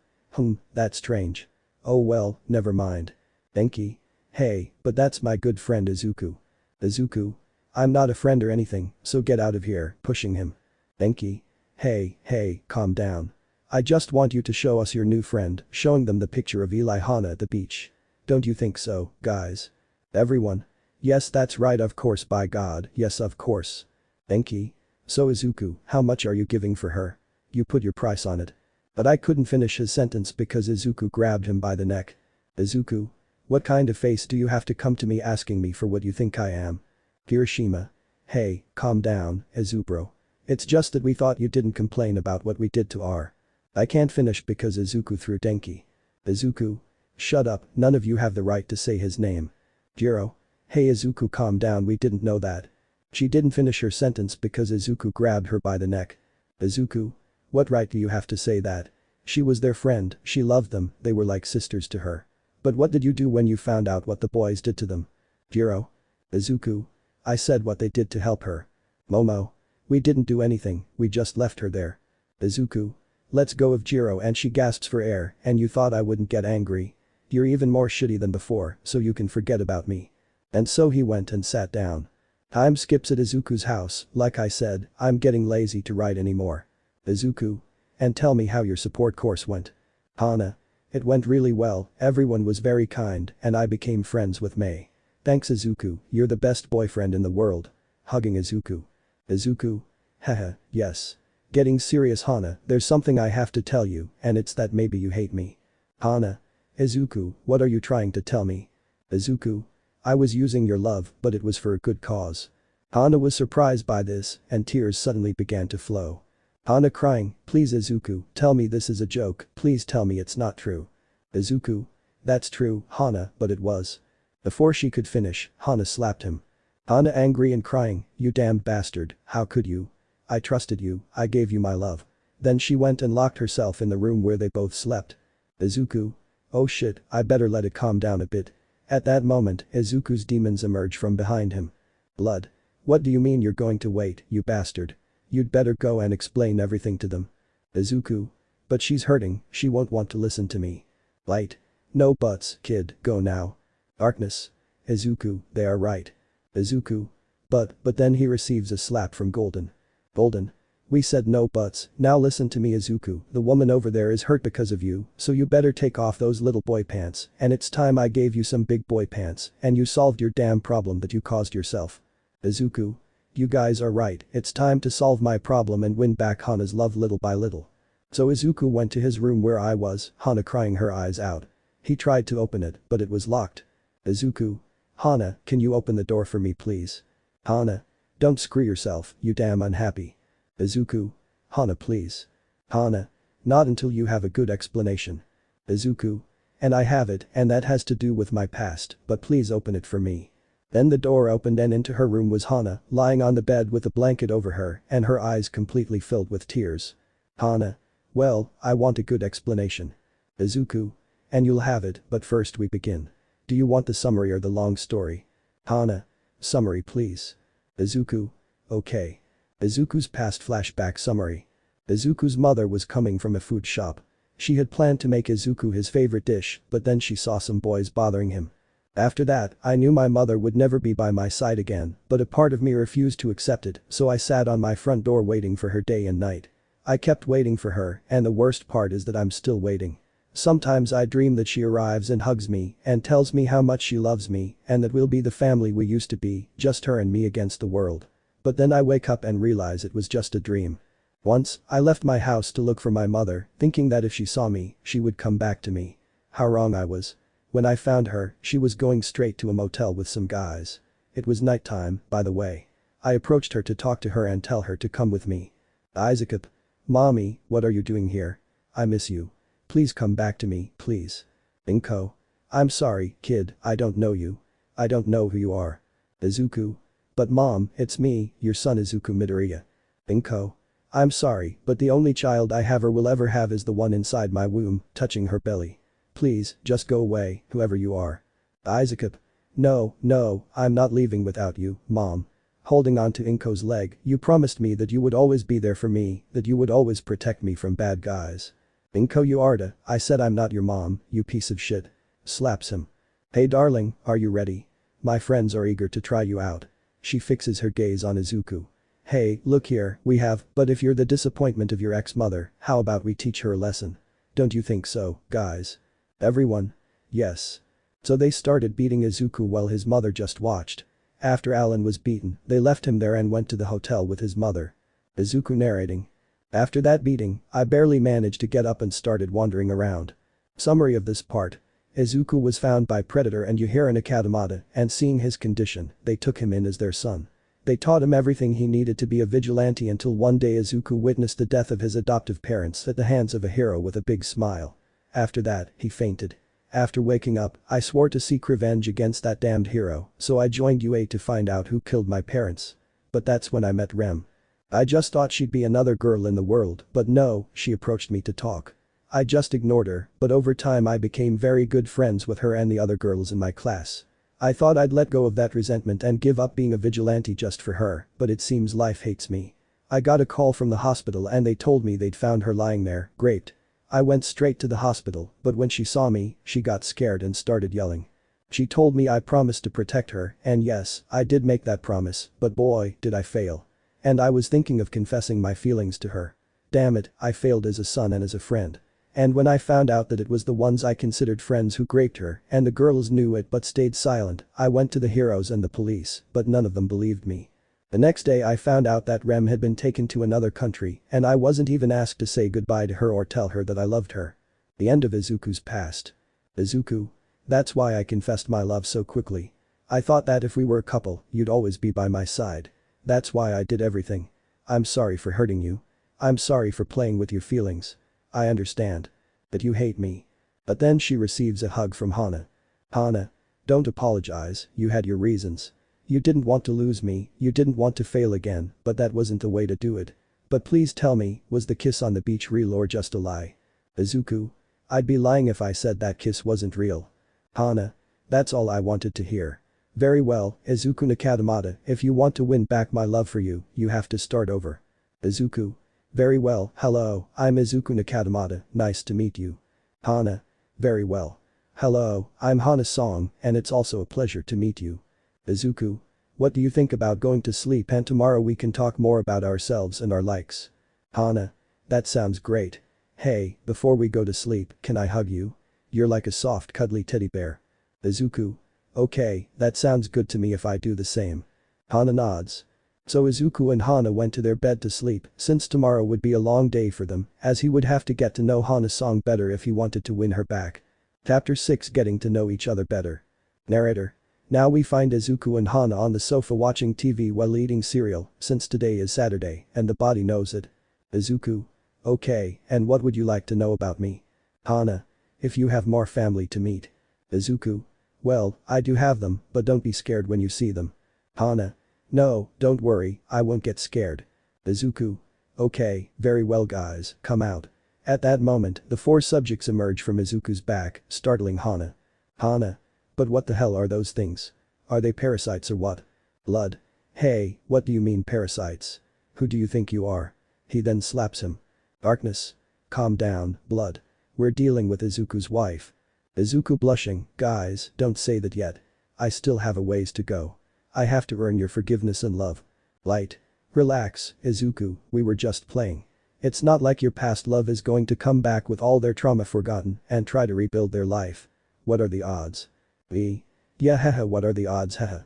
S3: That's strange. Oh well, never mind. Denki. Hey, but that's my good friend Izuku. Izuku. I'm not a friend or anything, so get out of here, pushing him. Denki. Hey, calm down. I just want you to show us your new friend, showing them the picture of Eli Hana at the beach. Don't you think so, guys? Everyone. Yes, that's right, of course, by God, yes, of course. Denki. So Izuku, how much are you giving for her? You put your price on it. But I couldn't finish his sentence because Izuku grabbed him by the neck. Izuku? What kind of face do you have to come to me asking me for what you think I am? Kirishima. Hey, calm down, Izubro. It's just that we thought you didn't complain about what we did to R. I can't finish because Izuku threw Denki. Izuku? Shut up, none of you have the right to say his name. Jiro. Hey Izuku, calm down, we didn't know that. She didn't finish her sentence because Izuku grabbed her by the neck. Izuku? What right do you have to say that? She was their friend, she loved them, they were like sisters to her. But what did you do when you found out what the boys did to them? Jiro. Izuku. I said what they did to help her. Momo. We didn't do anything, we just left her there. Izuku. Let's go of Jiro, and she gasps for air, and you thought I wouldn't get angry. You're even more shitty than before, so you can forget about me. And so he went and sat down. Time skips at Izuku's house, like I said, I'm getting lazy to write anymore. Izuku. And tell me how your support course went. Hana. It went really well, everyone was very kind, and I became friends with Mei. Thanks Izuku, you're the best boyfriend in the world. Hugging Izuku. Izuku? Haha, yes. Getting serious Hana, there's something I have to tell you, and it's that maybe you hate me. Hana. Izuku, what are you trying to tell me? Izuku. I was using your love, but it was for a good cause. Hana was surprised by this, and tears suddenly began to flow. Hana crying, please Izuku, tell me this is a joke, please tell me it's not true. Izuku. That's true, Hana, but it was. Before she could finish, Hana slapped him. Hana angry and crying, you damned bastard, how could you? I trusted you, I gave you my love. Then she went and locked herself in the room where they both slept. Izuku. Oh shit, I better let it calm down a bit. At that moment, Izuku's demons emerge from behind him. Blood. What do you mean you're going to wait, you bastard? You'd better go and explain everything to them. Izuku. But she's hurting, she won't want to listen to me. Light. No buts, kid, go now. Darkness. Izuku, they are right. Izuku. But then he receives a slap from Golden. Golden. We said no buts, now listen to me Izuku, the woman over there is hurt because of you, so you better take off those little boy pants, and it's time I gave you some big boy pants, and you solved your damn problem that you caused yourself. Izuku. You guys are right, it's time to solve my problem and win back Hana's love little by little. So Izuku went to his room where I was, Hana crying her eyes out. He tried to open it, but it was locked. Izuku. Hana, can you open the door for me please? Hana. Don't screw yourself, you damn unhappy. Izuku. Hana please. Hana. Not until you have a good explanation. Izuku. And I have it, and that has to do with my past, but please open it for me. Then the door opened and into her room was Hana, lying on the bed with a blanket over her and her eyes completely filled with tears. Hana. Well, I want a good explanation. Izuku. And you'll have it, but first we begin. Do you want the summary or the long story? Hana. Summary please. Izuku. Okay. Izuku's past flashback summary. Izuku's mother was coming from a food shop. She had planned to make Izuku his favorite dish, but then she saw some boys bothering him. After that, I knew my mother would never be by my side again, but a part of me refused to accept it, so I sat on my front door waiting for her day and night. I kept waiting for her, and the worst part is that I'm still waiting. Sometimes I dream that she arrives and hugs me and tells me how much she loves me and that we'll be the family we used to be, just her and me against the world. But then I wake up and realize it was just a dream. Once, I left my house to look for my mother, thinking that if she saw me, she would come back to me. How wrong I was. When I found her, she was going straight to a motel with some guys. It was nighttime, by the way. I approached her to talk to her and tell her to come with me. Izuku. Mommy, what are you doing here? I miss you. Please come back to me, please. Inko. I'm sorry, kid, I don't know you. I don't know who you are. Izuku. But mom, it's me, your son Izuku Midoriya. Inko. I'm sorry, but the only child I have or will ever have is the one inside my womb, touching her belly. Please, just go away, whoever you are. Izuku. No, I'm not leaving without you, mom. Holding on to Inko's leg, you promised me that you would always be there for me, that you would always protect me from bad guys. Inko Uarda, I said I'm not your mom, you piece of shit. Slaps him. Hey darling, are you ready? My friends are eager to try you out. She fixes her gaze on Izuku. Hey, look here, but if you're the disappointment of your ex-mother, how about we teach her a lesson? Don't you think so, guys? Everyone? Yes. So they started beating Izuku while his mother just watched. After Alan was beaten, they left him there and went to the hotel with his mother. Izuku narrating. After that beating, I barely managed to get up and started wandering around. Summary of this part. Izuku was found by Predator and Yujiro Nakatamata, and seeing his condition, they took him in as their son. They taught him everything he needed to be a vigilante until one day Izuku witnessed the death of his adoptive parents at the hands of a hero with a big smile. After that, he fainted. After waking up, I swore to seek revenge against that damned hero, so I joined UA to find out who killed my parents. But that's when I met Rem. I just thought she'd be another girl in the world, but no, she approached me to talk. I just ignored her, but over time I became very good friends with her and the other girls in my class. I thought I'd let go of that resentment and give up being a vigilante just for her, but it seems life hates me. I got a call from the hospital and they told me they'd found her lying there, great. I went straight to the hospital, but when she saw me, she got scared and started yelling. She told me I promised to protect her, and yes, I did make that promise, but boy, did I fail. And I was thinking of confessing my feelings to her. Damn it, I failed as a son and as a friend. And when I found out that it was the ones I considered friends who raped her, and the girls knew it but stayed silent, I went to the heroes and the police, but none of them believed me. The next day I found out that Rem had been taken to another country, and I wasn't even asked to say goodbye to her or tell her that I loved her. The end of Izuku's past. Izuku. That's why I confessed my love so quickly. I thought that if we were a couple, you'd always be by my side. That's why I did everything. I'm sorry for hurting you. I'm sorry for playing with your feelings. I understand. That you hate me. But then she receives a hug from Hana. Hana. Don't apologize, you had your reasons. You didn't want to lose me, you didn't want to fail again, but that wasn't the way to do it. But please tell me, was the kiss on the beach real or just a lie? Izuku. I'd be lying if I said that kiss wasn't real. Hana. That's all I wanted to hear. Very well, Izuku Nakatamata, if you want to win back my love for you, you have to start over. Izuku. Very well, hello, I'm Izuku Nakatamata, nice to meet you. Hana. Very well. Hello, I'm Hana Song, and it's also a pleasure to meet you. Izuku. What do you think about going to sleep and tomorrow we can talk more about ourselves and our likes? Hana. That sounds great. Hey, before we go to sleep, can I hug you? You're like a soft cuddly teddy bear. Izuku. Okay, that sounds good to me if I do the same. Hana nods. So Izuku and Hana went to their bed to sleep, since tomorrow would be a long day for them, as he would have to get to know Hana Song better if he wanted to win her back. Chapter 6 Getting to know each other better. Narrator. Now we find Izuku and Hana on the sofa watching TV while eating cereal, since today is Saturday, and the body knows it. Izuku. Okay, and what would you like to know about me? Hana. If you have more family to meet. Izuku. Well, I do have them, but don't be scared when you see them. Hana. No, don't worry, I won't get scared. Izuku. Okay, very well guys, come out. At that moment, the 4 subjects emerge from Izuku's back, startling Hana. Hana. But what the hell are those things? Are they parasites or what? Blood. Hey, what do you mean parasites? Who do you think you are? He then slaps him. Darkness. Calm down, Blood. We're dealing with Izuku's wife. Izuku blushing, guys, don't say that yet. I still have a ways to go. I have to earn your forgiveness and love. Light. Relax, Izuku, we were just playing. It's not like your past love is going to come back with all their trauma forgotten and try to rebuild their life. What are the odds? Yeah haha, what are the odds haha.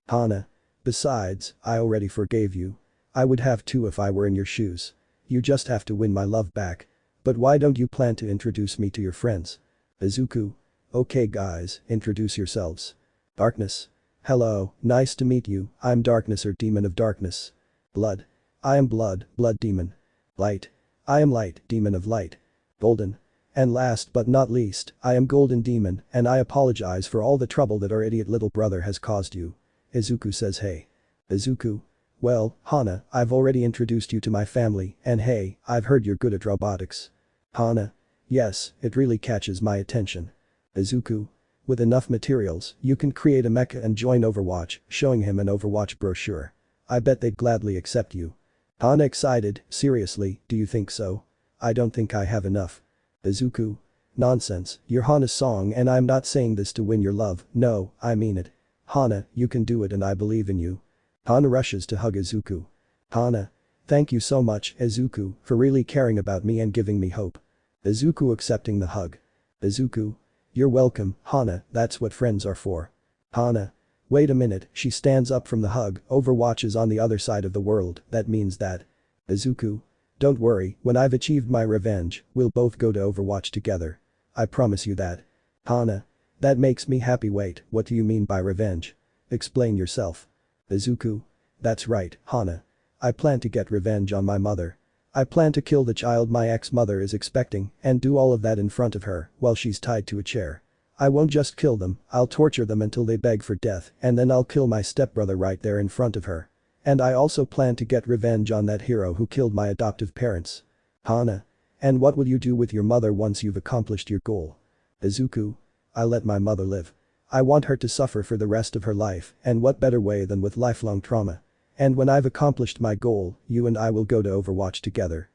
S3: Hana. Besides, I already forgave you. I would have too if I were in your shoes. You just have to win my love back. But why don't you plan to introduce me to your friends? Izuku. Okay guys, introduce yourselves. Darkness. Hello, nice to meet you, I'm Darkness or Demon of Darkness. Blood. I am Blood, Blood Demon. Light. I am Light, Demon of Light. Golden. And last but not least, I am Golden Demon, and I apologize for all the trouble that our idiot little brother has caused you. Izuku says hey. Izuku. Well, Hana, I've already introduced you to my family, and hey, I've heard you're good at robotics. Hana. Yes, it really catches my attention. Izuku. With enough materials, you can create a mecha and join Overwatch, showing him an Overwatch brochure. I bet they'd gladly accept you. Hana excited, seriously, do you think so? I don't think I have enough. Izuku. Nonsense, you're Hana Song and I'm not saying this to win your love, no, I mean it. Hana, you can do it and I believe in you. Hana rushes to hug Izuku. Hana. Thank you so much, Izuku, for really caring about me and giving me hope. Izuku accepting the hug. Izuku. You're welcome, Hana, that's what friends are for. Hana. Wait a minute, she stands up from the hug, Overwatch is on the other side of the world, that means that. Izuku. Don't worry, when I've achieved my revenge, we'll both go to Overwatch together. I promise you that. Hana. That makes me happy. Wait, what do you mean by revenge? Explain yourself. Izuku. That's right, Hana. I plan to get revenge on my mother. I plan to kill the child my ex-mother is expecting and do all of that in front of her while she's tied to a chair. I won't just kill them, I'll torture them until they beg for death and then I'll kill my stepbrother right there in front of her. And I also plan to get revenge on that hero who killed my adoptive parents. Hana. And what will you do with your mother once you've accomplished your goal? Izuku. I let my mother live. I want her to suffer for the rest of her life, and what better way than with lifelong trauma. And when I've accomplished my goal, you and I will go to Overwatch together.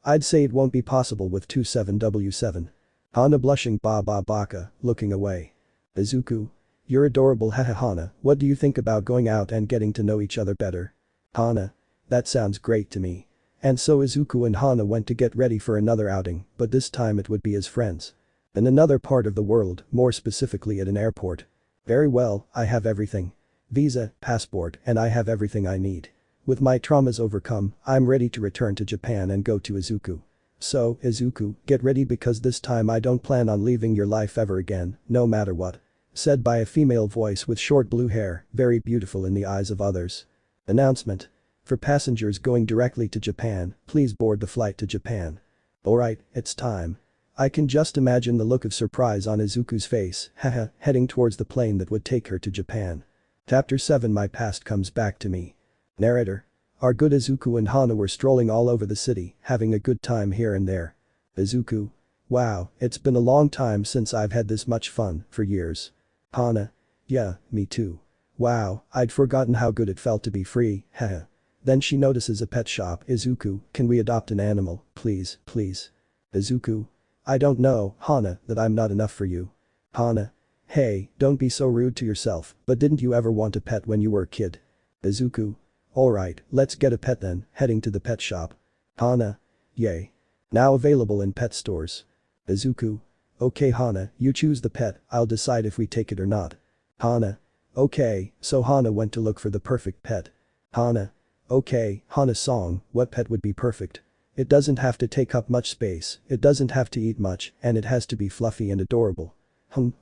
S3: I'd say it won't be possible with 27W7. Hana blushing baka, looking away. Izuku. You're adorable haha Hana, what do you think about going out and getting to know each other better? Hana. That sounds great to me. And so Izuku and Hana went to get ready for another outing, but this time it would be as friends. In another part of the world, more specifically at an airport. Very well, I have everything. Visa, passport, and I have everything I need. With my traumas overcome, I'm ready to return to Japan and go to Izuku. So, Izuku, get ready because this time I don't plan on leaving your life ever again, no matter what. Said by a female voice with short blue hair, very beautiful in the eyes of others. Announcement. For passengers going directly to Japan, please board the flight to Japan. Alright, it's time. I can just imagine the look of surprise on Izuku's face, haha, heading towards the plane that would take her to Japan. Chapter 7 My past comes back to me. Narrator. Our good Izuku and Hana were strolling all over the city, having a good time here and there. Izuku. Wow, it's been a long time since I've had this much fun, for years. Hana. Yeah, me too. Wow, I'd forgotten how good it felt to be free, haha. Then she notices a pet shop. Izuku, can we adopt an animal, please, please? Izuku. I don't know, Hana, that I'm not enough for you. Hana. Hey, don't be so rude to yourself, but didn't you ever want a pet when you were a kid? Izuku. Alright, let's get a pet then, heading to the pet shop. Hana. Yay. Now available in pet stores. Izuku. Okay Hana, you choose the pet, I'll decide if we take it or not. Hana. Okay, so Hana went to look for the perfect pet. Hana. Okay, Hana's song, what pet would be perfect? It doesn't have to take up much space, it doesn't have to eat much, and it has to be fluffy and adorable.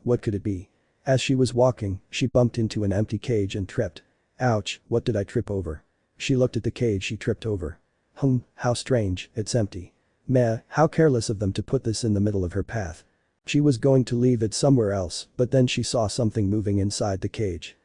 S3: What could it be? As she was walking, she bumped into an empty cage and tripped. Ouch, what did I trip over? She looked at the cage she tripped over. How strange, it's empty. Meh, how careless of them to put this in the middle of her path. She was going to leave it somewhere else, but then she saw something moving inside the cage.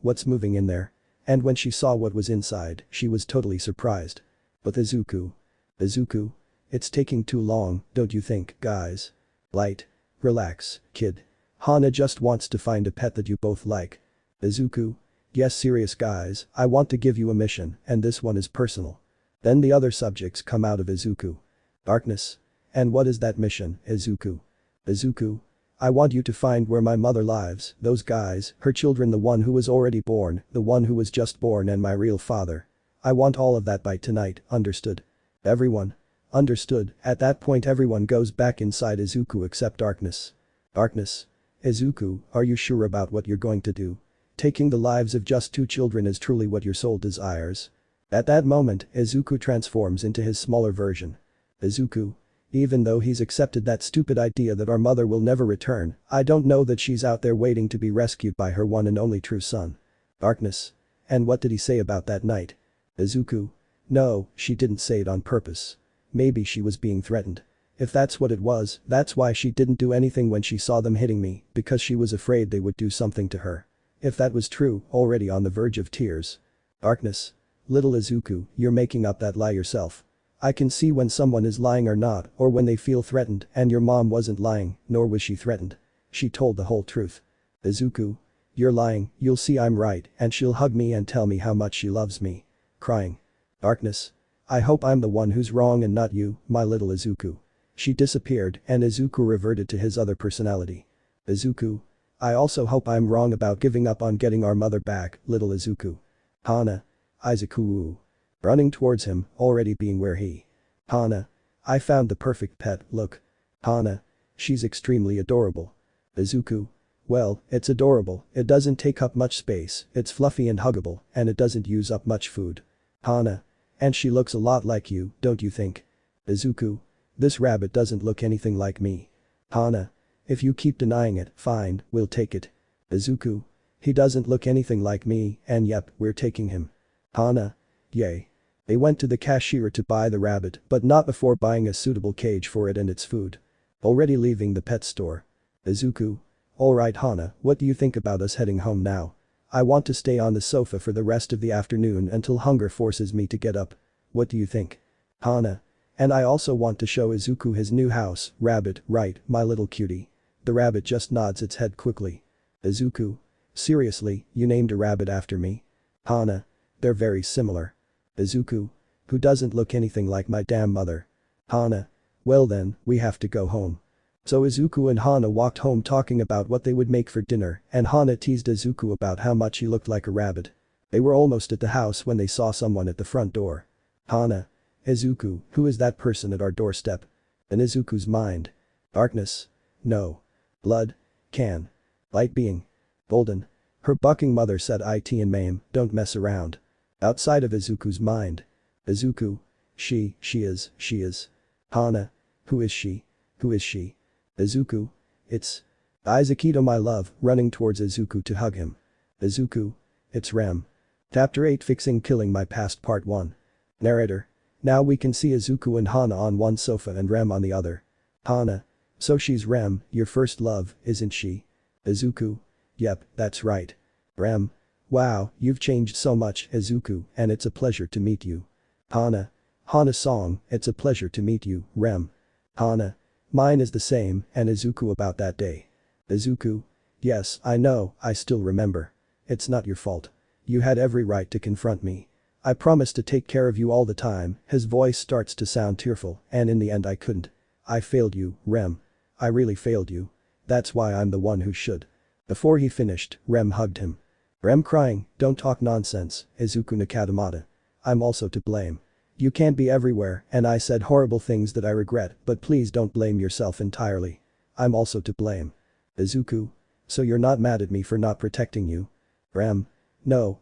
S3: What's moving in there? And when she saw what was inside, she was totally surprised. But Izuku. Izuku. It's taking too long, don't you think, guys? Light. Relax, kid. Hana just wants to find a pet that you both like. Izuku. Yes serious guys, I want to give you a mission, and this one is personal. Then the other subjects come out of Izuku. Darkness. And what is that mission, Izuku? Izuku. I want you to find where my mother lives, those guys, her children, the one who was already born, the one who was just born, and my real father. I want all of that by tonight, understood? Everyone. Understood. At that point everyone goes back inside Izuku except Darkness. Darkness. Izuku, are you sure about what you're going to do? Taking the lives of just 2 children is truly what your soul desires. At that moment, Izuku transforms into his smaller version. Izuku. Even though he's accepted that stupid idea that our mother will never return, I don't know that she's out there waiting to be rescued by her one and only true son. Darkness. And what did he say about that night? Izuku. No, she didn't say it on purpose. Maybe she was being threatened. If that's what it was, that's why she didn't do anything when she saw them hitting me, because she was afraid they would do something to her. If that was true, already on the verge of tears. Darkness. Little Izuku, you're making up that lie yourself. I can see when someone is lying or not, or when they feel threatened, and your mom wasn't lying, nor was she threatened. She told the whole truth. Izuku. You're lying, you'll see I'm right, and she'll hug me and tell me how much she loves me. Crying. Darkness. I hope I'm the one who's wrong and not you, my little Izuku. She disappeared, and Izuku reverted to his other personality. Izuku. I also hope I'm wrong about giving up on getting our mother back, little Izuku. Hana. Izuku. Running towards him, already being where he. Hana. I found the perfect pet, look. Hana. She's extremely adorable. Izuku. Well, it's adorable, it doesn't take up much space, it's fluffy and huggable, and it doesn't use up much food. Hana. And she looks a lot like you, don't you think? Izuku. This rabbit doesn't look anything like me. Hana. If you keep denying it, fine, we'll take it. Izuku. He doesn't look anything like me, and yep, we're taking him. Hana. Yay. They went to the cashier to buy the rabbit, but not before buying a suitable cage for it and its food. Already leaving the pet store. Izuku. Alright Hana, what do you think about us heading home now? I want to stay on the sofa for the rest of the afternoon until hunger forces me to get up. What do you think? Hana. And I also want to show Izuku his new house, rabbit, right, my little cutie. The rabbit just nods its head quickly. Izuku. Seriously, you named a rabbit after me? Hana. They're very similar. Izuku. Who doesn't look anything like my damn mother? Hana. Well then, we have to go home. So Izuku and Hana walked home talking about what they would make for dinner, and Hana teased Izuku about how much he looked like a rabbit. They were almost at the house when they saw someone at the front door. Hana. Izuku, who is that person at our doorstep? In Izuku's mind. Darkness. No. Blood. Can. Light being. Golden. Her bucking mother said it and Mame, don't mess around. Outside of Izuku's mind. Izuku. She is. Hana. Who is she? Who is she? Izuku. It's. Izukito my love, running towards Izuku to hug him. Izuku. It's Rem. Chapter 8 Fixing Killing My Past Part 1. Narrator. Now we can see Izuku and Hana on one sofa and Rem on the other. Hana. So she's Rem, your first love, isn't she? Izuku. Yep, that's right. Rem. Wow, you've changed so much, Izuku, and it's a pleasure to meet you. Hana. Hana song, it's a pleasure to meet you, Rem. Hana. Mine is the same, and Izuku about that day. Izuku. Yes, I know, I still remember. It's not your fault. You had every right to confront me. I promised to take care of you all the time, his voice starts to sound tearful, and in the end I couldn't. I failed you, Rem. I really failed you. That's why I'm the one who should. Before he finished, Rem hugged him. Rem crying, don't talk nonsense, Izuku Nakatamata. I'm also to blame. You can't be everywhere, and I said horrible things that I regret, but please don't blame yourself entirely. I'm also to blame. Izuku. So you're not mad at me for not protecting you? Rem. No,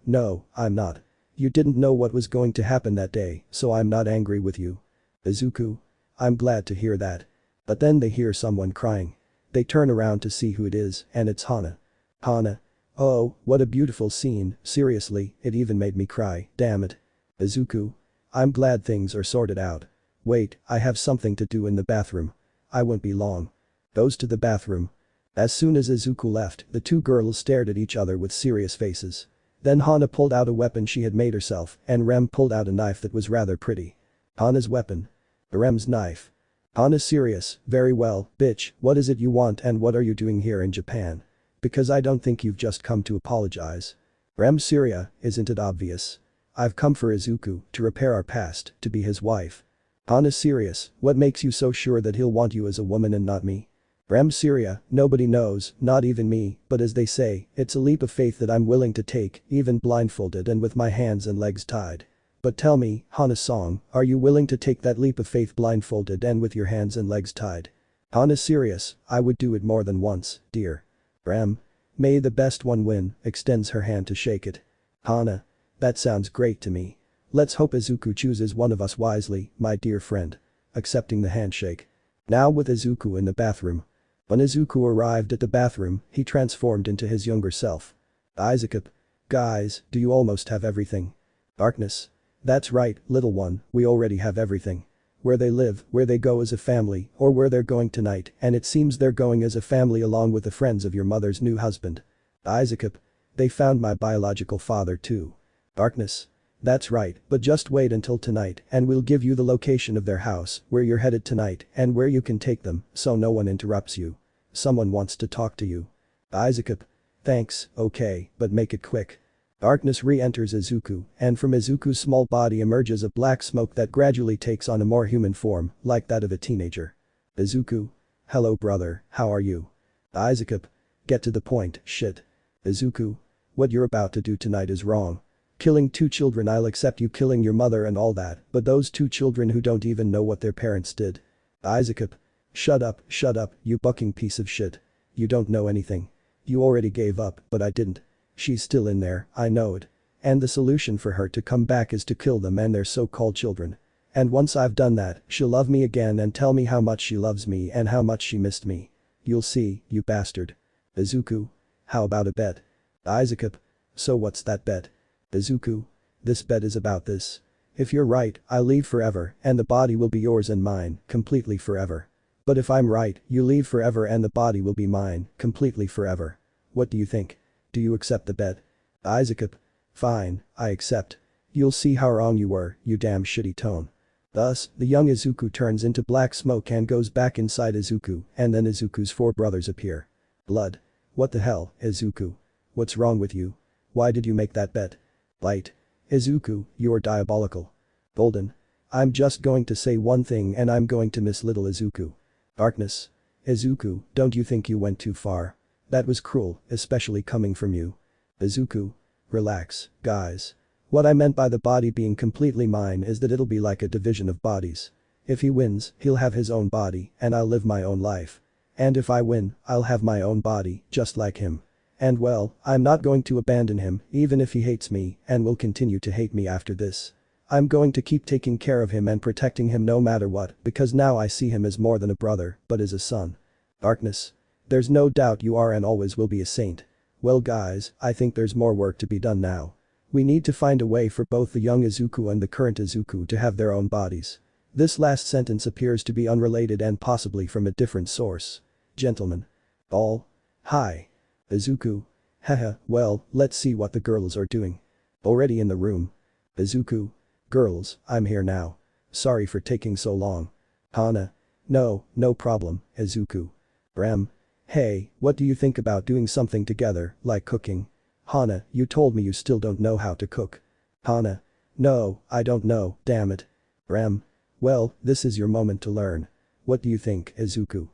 S3: I'm not. You didn't know what was going to happen that day, so I'm not angry with you. Izuku. I'm glad to hear that. But then they hear someone crying. They turn around to see who it is, and it's Hana. Hana. Oh, what a beautiful scene, seriously, it even made me cry, damn it. Izuku. I'm glad things are sorted out. Wait, I have something to do in the bathroom. I won't be long. Goes to the bathroom. As soon as Izuku left, the two girls stared at each other with serious faces. Then Hana pulled out a weapon she had made herself, and Rem pulled out a knife that was rather pretty. Hana's weapon. Rem's knife. Hana's serious, very well, bitch, what is it you want and what are you doing here in Japan? Because I don't think you've just come to apologize. Rem Syria, isn't it obvious? I've come for Izuku, to repair our past, to be his wife. Hana's serious, what makes you so sure that he'll want you as a woman and not me? Rem Syria, nobody knows, not even me, but as they say, it's a leap of faith that I'm willing to take, even blindfolded and with my hands and legs tied. But tell me, Hana Song, are you willing to take that leap of faith blindfolded and with your hands and legs tied? Hana serious, I would do it more than once, dear. Rem. May the best one win, extends her hand to shake it. Hana. That sounds great to me. Let's hope Izuku chooses one of us wisely, my dear friend. Accepting the handshake. Now with Izuku in the bathroom. When Izuku arrived at the bathroom, he transformed into his younger self. Izuku. Guys, do you almost have everything? Darkness. That's right, little one, we already have everything. Where they live, where they go as a family, or where they're going tonight, and it seems they're going as a family along with the friends of your mother's new husband. Izuku. They found my biological father too. Darkness. That's right, but just wait until tonight and we'll give you the location of their house, where you're headed tonight and where you can take them, so no one interrupts you. Someone wants to talk to you. Izuku. Thanks, okay, but make it quick. Darkness re-enters Izuku, and from Izuku's small body emerges a black smoke that gradually takes on a more human form, like that of a teenager. Izuku. Hello brother, how are you? Izuku. Get to the point, shit. Izuku. What you're about to do tonight is wrong. Killing two children, I'll accept you killing your mother and all that, but those two children who don't even know what their parents did. Izuku. Shut up, you bucking piece of shit. You don't know anything. You already gave up, but I didn't. She's still in there, I know it. And the solution for her to come back is to kill them and their so-called children. And once I've done that, she'll love me again and tell me how much she loves me and how much she missed me. You'll see, you bastard. Izuku. How about a bet? Izuku. So what's that bet? Izuku. This bet is about this. If you're right, I'll leave forever and the body will be yours and mine, completely forever. But if I'm right, you leave forever and the body will be mine, completely forever. What do you think? Do you accept the bet? Izuku. Fine, I accept. You'll see how wrong you were, you damn shitty tone. Thus, the young Izuku turns into black smoke and goes back inside Izuku, and then Izuku's 4 brothers appear. Blood. What the hell, Izuku? What's wrong with you? Why did you make that bet? Light. Izuku, you're diabolical. Golden. I'm just going to say one thing and I'm going to miss little Izuku. Darkness. Izuku, don't you think you went too far? That was cruel, especially coming from you. Izuku. Relax, guys. What I meant by the body being completely mine is that it'll be like a division of bodies. If he wins, he'll have his own body, and I'll live my own life. And if I win, I'll have my own body, just like him. And well, I'm not going to abandon him, even if he hates me, and will continue to hate me after this. I'm going to keep taking care of him and protecting him no matter what, because now I see him as more than a brother, but as a son. Darkness. There's no doubt you are and always will be a saint. Well guys, I think there's more work to be done now. We need to find a way for both the young Izuku and the current Izuku to have their own bodies. This last sentence appears to be unrelated and possibly from a different source. Gentlemen. All. Hi. Izuku. Haha, well, let's see what the girls are doing. Already in the room. Izuku. Girls, I'm here now. Sorry for taking so long. Hana. No problem, Izuku. Rem. Hey, what do you think about doing something together, like cooking? Hana, you told me you still don't know how to cook. Hana. No, I don't know, damn it. Rem. Well, this is your moment to learn. What do you think, Izuku?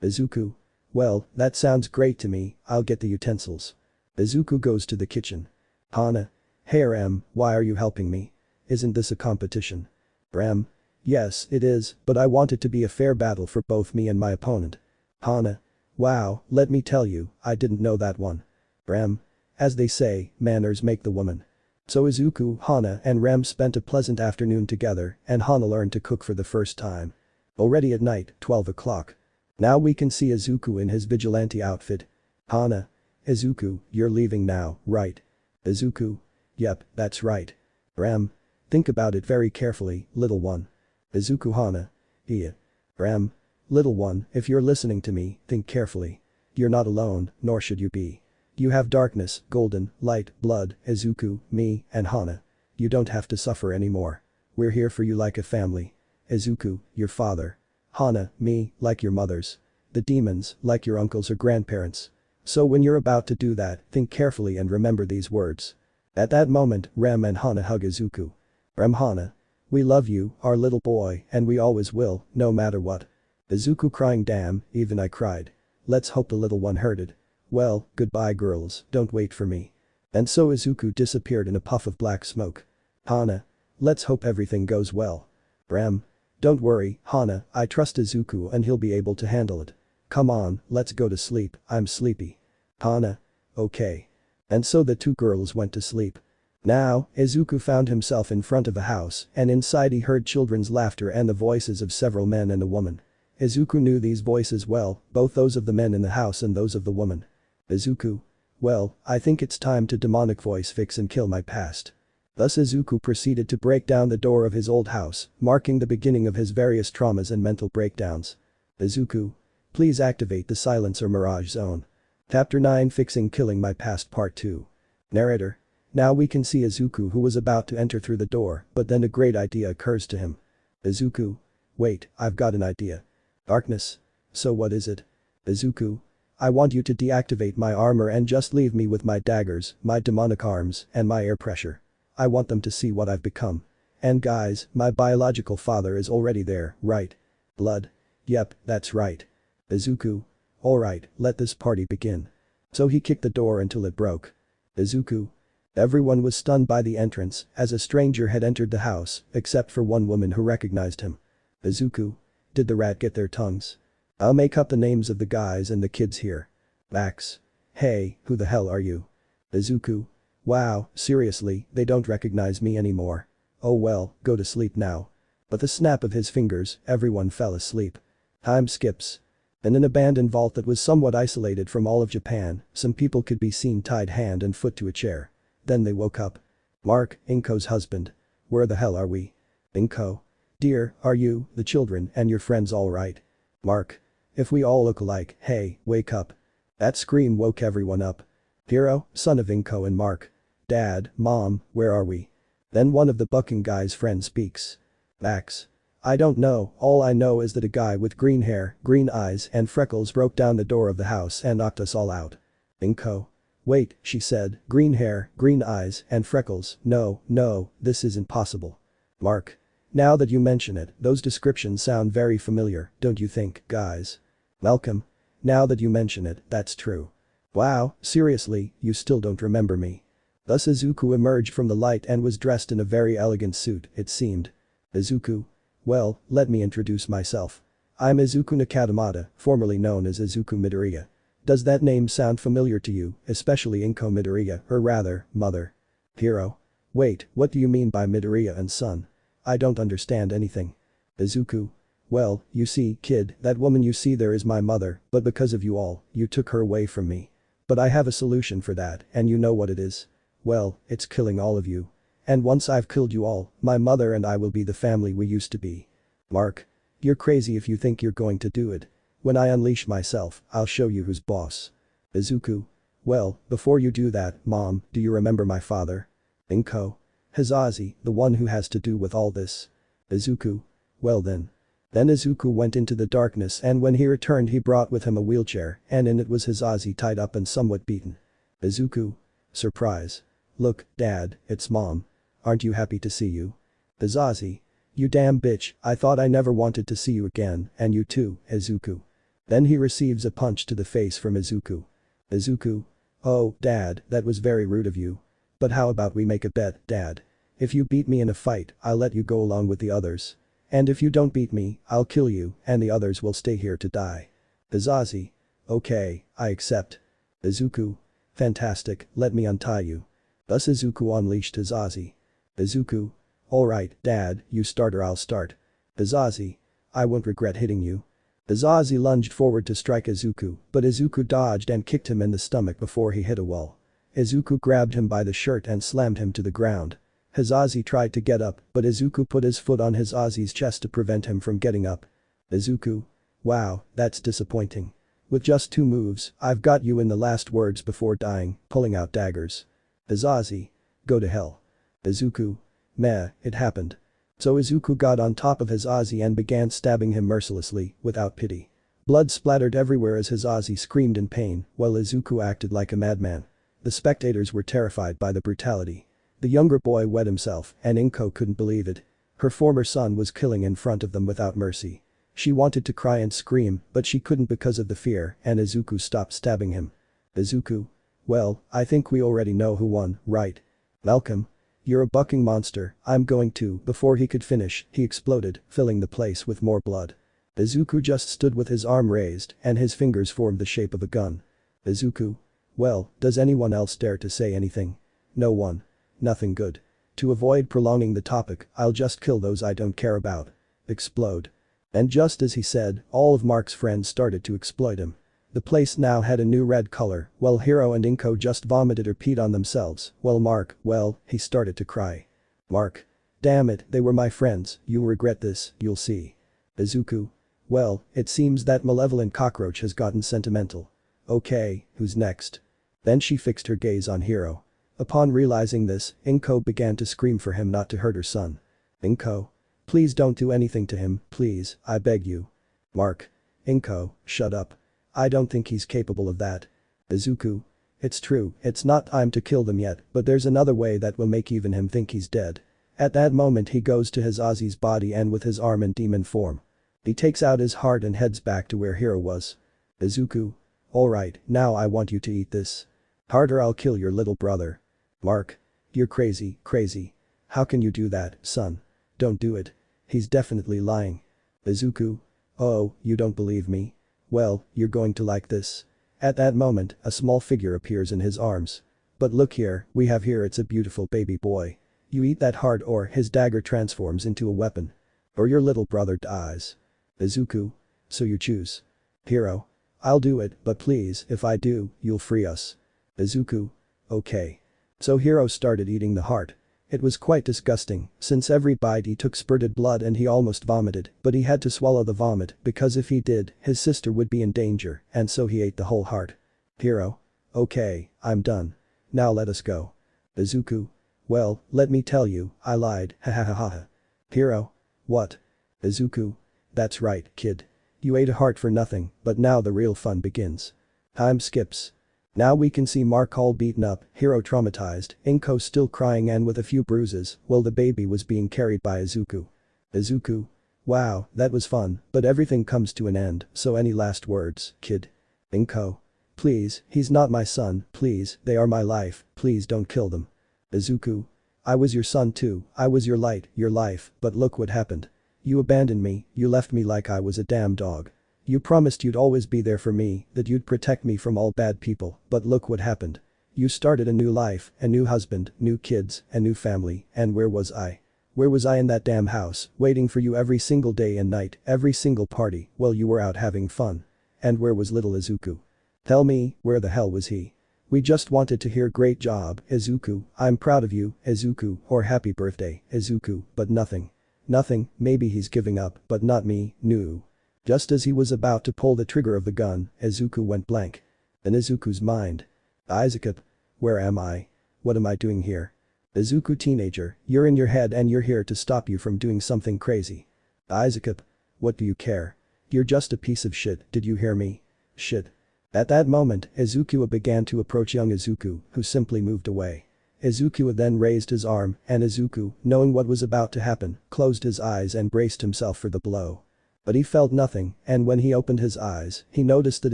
S3: Izuku. Well, that sounds great to me, I'll get the utensils. Izuku goes to the kitchen. Hana. Hey Rem, why are you helping me? Isn't this a competition? Rem. Yes, it is, but I want it to be a fair battle for both me and my opponent. Hana. Wow, let me tell you, I didn't know that one. Rem. As they say, manners make the woman. So Izuku, Hana and Rem spent a pleasant afternoon together and Hana learned to cook for the first time. Already at night, 12 o'clock. Now we can see Izuku in his vigilante outfit. Hana. Izuku, you're leaving now, right? Izuku. Yep, that's right. Rem. Think about it very carefully, little one. Izuku Hana. Yeah. Rem. Little one, if you're listening to me, think carefully. You're not alone, nor should you be. You have darkness, golden, light, blood, Izuku, me, and Hana. You don't have to suffer anymore. We're here for you like a family. Izuku, your father. Hana, me, like your mothers. The demons, like your uncles or grandparents. So when you're about to do that, think carefully and remember these words. At that moment, Rem and Hana hug Izuku. Rem Hana. We love you, our little boy, and we always will, no matter what. Izuku crying damn, even I cried. Let's hope the little one heard it. Well, goodbye girls, don't wait for me. And so Izuku disappeared in a puff of black smoke. Hana. Let's hope everything goes well. Rem. Don't worry, Hana, I trust Izuku and he'll be able to handle it. Come on, let's go to sleep, I'm sleepy. Hana. Okay. And so the two girls went to sleep. Now, Izuku found himself in front of a house and inside he heard children's laughter and the voices of several men and a woman. Izuku knew these voices well, both those of the men in the house and those of the woman. Izuku. Well, I think it's time to demonic voice fix and kill my past. Thus Izuku proceeded to break down the door of his old house, marking the beginning of his various traumas and mental breakdowns. Izuku. Please activate the silence or mirage zone. Chapter 9 Fixing Killing My Past Part 2. Narrator. Now we can see Izuku who was about to enter through the door, but then a great idea occurs to him. Izuku. Wait, I've got an idea. Darkness. So what is it? Izuku. I want you to deactivate my armor and just leave me with my daggers, my demonic arms, and my air pressure. I want them to see what I've become. And guys, my biological father is already there, right? Blood. Yep, that's right. Izuku. Alright, let this party begin. So he kicked the door until it broke. Izuku. Everyone was stunned by the entrance, as a stranger had entered the house, except for one woman who recognized him. Izuku. Did the rat get their tongues? I'll make up the names of the guys and the kids here. Max. Hey, who the hell are you? Izuku. Wow, seriously, they don't recognize me anymore. Oh well, go to sleep now. With a snap of his fingers, everyone fell asleep. Time skips. In an abandoned vault that was somewhat isolated from all of Japan, some people could be seen tied hand and foot to a chair. Then they woke up. Mark, Inko's husband. Where the hell are we? Inko. Dear, are you, the children, and your friends all right? Mark. If we all look alike, hey, wake up. That scream woke everyone up. Hiro, son of Inko and Mark. Dad, Mom, where are we? Then one of the bucking guy's friends speaks. Max. I don't know, all I know is that a guy with green hair, green eyes and freckles broke down the door of the house and knocked us all out. Inko. Wait, she said, green hair, green eyes and freckles, no, this isn't possible. Mark. Now that you mention it, those descriptions sound very familiar, don't you think, guys? Malcolm. Now that you mention it, that's true. Wow, seriously, you still don't remember me. Thus Izuku emerged from the light and was dressed in a very elegant suit, it seemed. Izuku. Well, let me introduce myself. I'm Izuku Nakatamata, formerly known as Izuku Midoriya. Does that name sound familiar to you, especially Inko Midoriya, or rather, mother? Hiro. Wait, what do you mean by Midoriya and son? I don't understand anything. Izuku. Well, you see, kid, that woman you see there is my mother, but because of you all, you took her away from me. But I have a solution for that, and you know what it is? Well, it's killing all of you. And once I've killed you all, my mother and I will be the family we used to be. Mark. You're crazy if you think you're going to do it. When I unleash myself, I'll show you who's boss. Izuku. Well, before you do that, Mom, do you remember my father? Inko. Hizazi, the one who has to do with all this. Izuku. Well then. Then Izuku went into the darkness and when he returned he brought with him a wheelchair and in it was Hizazi tied up and somewhat beaten. Izuku. Surprise. Look, Dad, it's Mom. Aren't you happy to see you? Hizazi. You damn bitch, I thought I never wanted to see you again, and you too, Izuku. Then he receives a punch to the face from Izuku. Izuku. Oh, Dad, that was very rude of you. But how about we make a bet, Dad? If you beat me in a fight, I'll let you go along with the others. And if you don't beat me, I'll kill you, and the others will stay here to die. Hizazi. Okay, I accept. Izuku. Fantastic, let me untie you. Thus Izuku unleashed Hizazi. Izuku. Alright, Dad, you start or I'll start. Hizazi. I won't regret hitting you. Hizazi lunged forward to strike Izuku, but Izuku dodged and kicked him in the stomach before he hit a wall. Izuku grabbed him by the shirt and slammed him to the ground. Hizazi tried to get up, but Izuku put his foot on Hizazi's chest to prevent him from getting up. Izuku. Wow, that's disappointing. With just 2 moves, I've got you in the last words before dying, pulling out daggers. Hizazi. Go to hell. Izuku. Meh, it happened. So Izuku got on top of Hizazi and began stabbing him mercilessly, without pity. Blood splattered everywhere as Hizazi screamed in pain, while Izuku acted like a madman. The spectators were terrified by the brutality. The younger boy wet himself, and Inko couldn't believe it. Her former son was killing in front of them without mercy. She wanted to cry and scream, but she couldn't because of the fear, and Izuku stopped stabbing him. Izuku. Well, I think we already know who won, right? Malcolm. You're a bucking monster, I'm going to. Before he could finish, he exploded, filling the place with more blood. Izuku just stood with his arm raised, and his fingers formed the shape of a gun. Izuku. Well, does anyone else dare to say anything? No one. Nothing good. To avoid prolonging the topic, I'll just kill those I don't care about. Explode. And just as he said, all of Mark's friends started to exploit him. The place now had a new red color, while Hiro and Inko just vomited or peed on themselves, while Mark, well, he started to cry. Mark. Damn it, they were my friends, you'll regret this, you'll see. Izuku. Well, it seems that malevolent cockroach has gotten sentimental. Okay, who's next? Then she fixed her gaze on Hiro. Upon realizing this, Inko began to scream for him not to hurt her son. Inko. Please don't do anything to him, please, I beg you. Mark. Inko, shut up. I don't think he's capable of that. Izuku. It's true, it's not time to kill them yet, but there's another way that will make even him think he's dead. At that moment he goes to Hizazi's body and with his arm in demon form. He takes out his heart and heads back to where Hiro was. Izuku. Alright, now I want you to eat this. Harder I'll kill your little brother. Mark. You're crazy, crazy. How can you do that, son? Don't do it. He's definitely lying. Izuku. Oh, you don't believe me? Well, you're going to like this. At that moment, a small figure appears in his arms. But look here, we have here it's a beautiful baby boy. You eat that heart or his dagger transforms into a weapon. Or your little brother dies. Izuku. So you choose. Hero. I'll do it, but please, if I do, you'll free us. Izuku. Okay. So Hero started eating the heart. It was quite disgusting, since every bite he took spurted blood and he almost vomited, but he had to swallow the vomit because if he did, his sister would be in danger, and so he ate the whole heart. Hero. Okay, I'm done. Now let us go. Izuku. Well, let me tell you, I lied, ha ha ha ha. Hero. What? Izuku. That's right, kid. You ate a heart for nothing, but now the real fun begins. Time skips. Now we can see Mark all beaten up, Hero traumatized, Inko still crying and with a few bruises, while the baby was being carried by Izuku. Izuku. Wow, that was fun, but everything comes to an end, so any last words, kid? Inko. Please, he's not my son, please, they are my life, please don't kill them. Izuku. I was your son too, I was your light, your life, but look what happened. You abandoned me, you left me like I was a damn dog. You promised you'd always be there for me, that you'd protect me from all bad people, but look what happened. You started a new life, a new husband, new kids, a new family, and where was I? Where was I in that damn house, waiting for you every single day and night, every single party, while you were out having fun? And where was little Izuku? Tell me, where the hell was he? We just wanted to hear great job, Izuku, I'm proud of you, Izuku, or happy birthday, Izuku, but nothing. Nothing, maybe he's giving up, but not me, no. Just as he was about to pull the trigger of the gun, Izuku went blank. In Izuku's mind. Izuku. Where am I? What am I doing here? Izuku teenager, you're in your head and you're here to stop you from doing something crazy. Izuku. What do you care? You're just a piece of shit, did you hear me? Shit. At that moment, Izuku began to approach young Izuku, who simply moved away. Izuku then raised his arm, and Izuku, knowing what was about to happen, closed his eyes and braced himself for the blow. But he felt nothing, and when he opened his eyes, he noticed that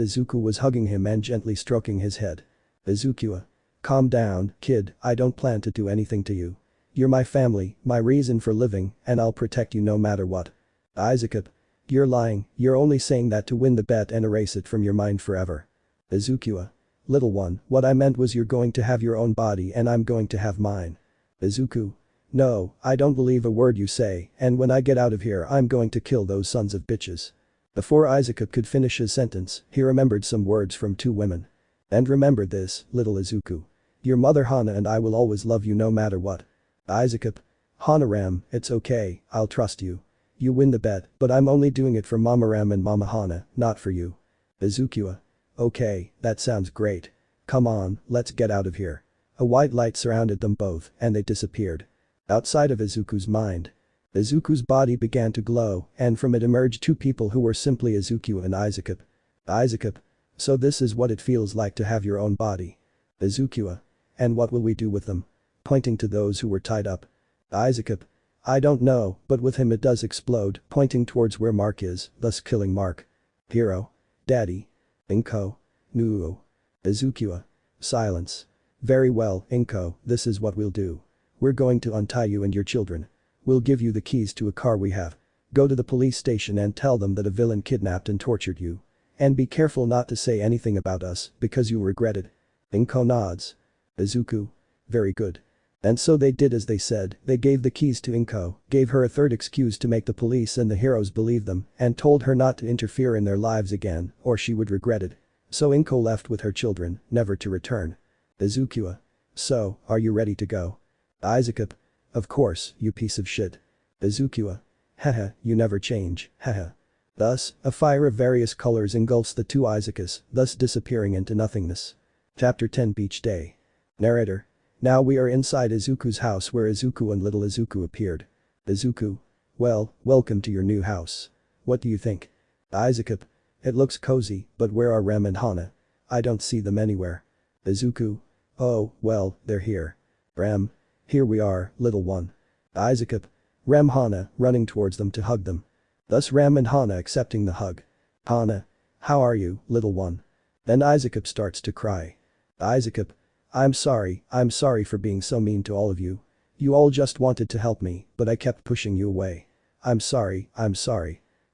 S3: Izuku was hugging him and gently stroking his head. Izuku. Calm down, kid, I don't plan to do anything to you. You're my family, my reason for living, and I'll protect you no matter what. Izuku. You're lying, you're only saying that to win the bet and erase it from your mind forever. Izuku. Little one, what I meant was you're going to have your own body and I'm going to have mine. Izuku. No, I don't believe a word you say, and when I get out of here I'm going to kill those sons of bitches. Before Izuku could finish his sentence, he remembered some words from two women. And remember this, little Izuku. Your mother Hana and I will always love you no matter what. Izuku. Hana Ram, it's okay, I'll trust you. You win the bet, but I'm only doing it for Mama Ram and Mama Hana, not for you. Izuku. Okay, that sounds great. Come on, let's get out of here. A white light surrounded them both, and they disappeared. Outside of Izuku's mind. Izuku's body began to glow, and from it emerged two people who were simply Izuku and Izuku. Izuku. So this is what it feels like to have your own body. Izuku. And what will we do with them? Pointing to those who were tied up. Izuku. I don't know, but with him it does explode, pointing towards where Mark is, thus killing Mark. Hero. Daddy. Inko. No. Izuku. Silence. Very well, Inko, this is what we'll do. We're going to untie you and your children. We'll give you the keys to a car we have. Go to the police station and tell them that a villain kidnapped and tortured you. And be careful not to say anything about us, because you'll regret it. Inko nods. Izuku. Very good. And so they did as they said, they gave the keys to Inko, gave her a third excuse to make the police and the heroes believe them, and told her not to interfere in their lives again, or she would regret it. So Inko left with her children, never to return. Izuku. So, are you ready to go? Izuku. Of course, you piece of shit. Izuku. Haha, you never change, haha. Thus, a fire of various colors engulfs the two Izukus, thus disappearing into nothingness. Chapter 10 Beach Day. Narrator. Now we are inside Izuku's house where Izuku and little Izuku appeared. Izuku. Well, welcome to your new house. What do you think? Izuku. It looks cozy, but where are Rem and Hana? I don't see them anywhere. Izuku. Oh, well, they're here. Rem. Here we are, little one. Izuku. Rem Hana, running towards them to hug them. Thus Rem and Hana accepting the hug. Hana. How are you, little one? Then Izuku starts to cry. Izuku. I'm sorry for being so mean to all of you. You all just wanted to help me, but I kept pushing you away. I'm sorry.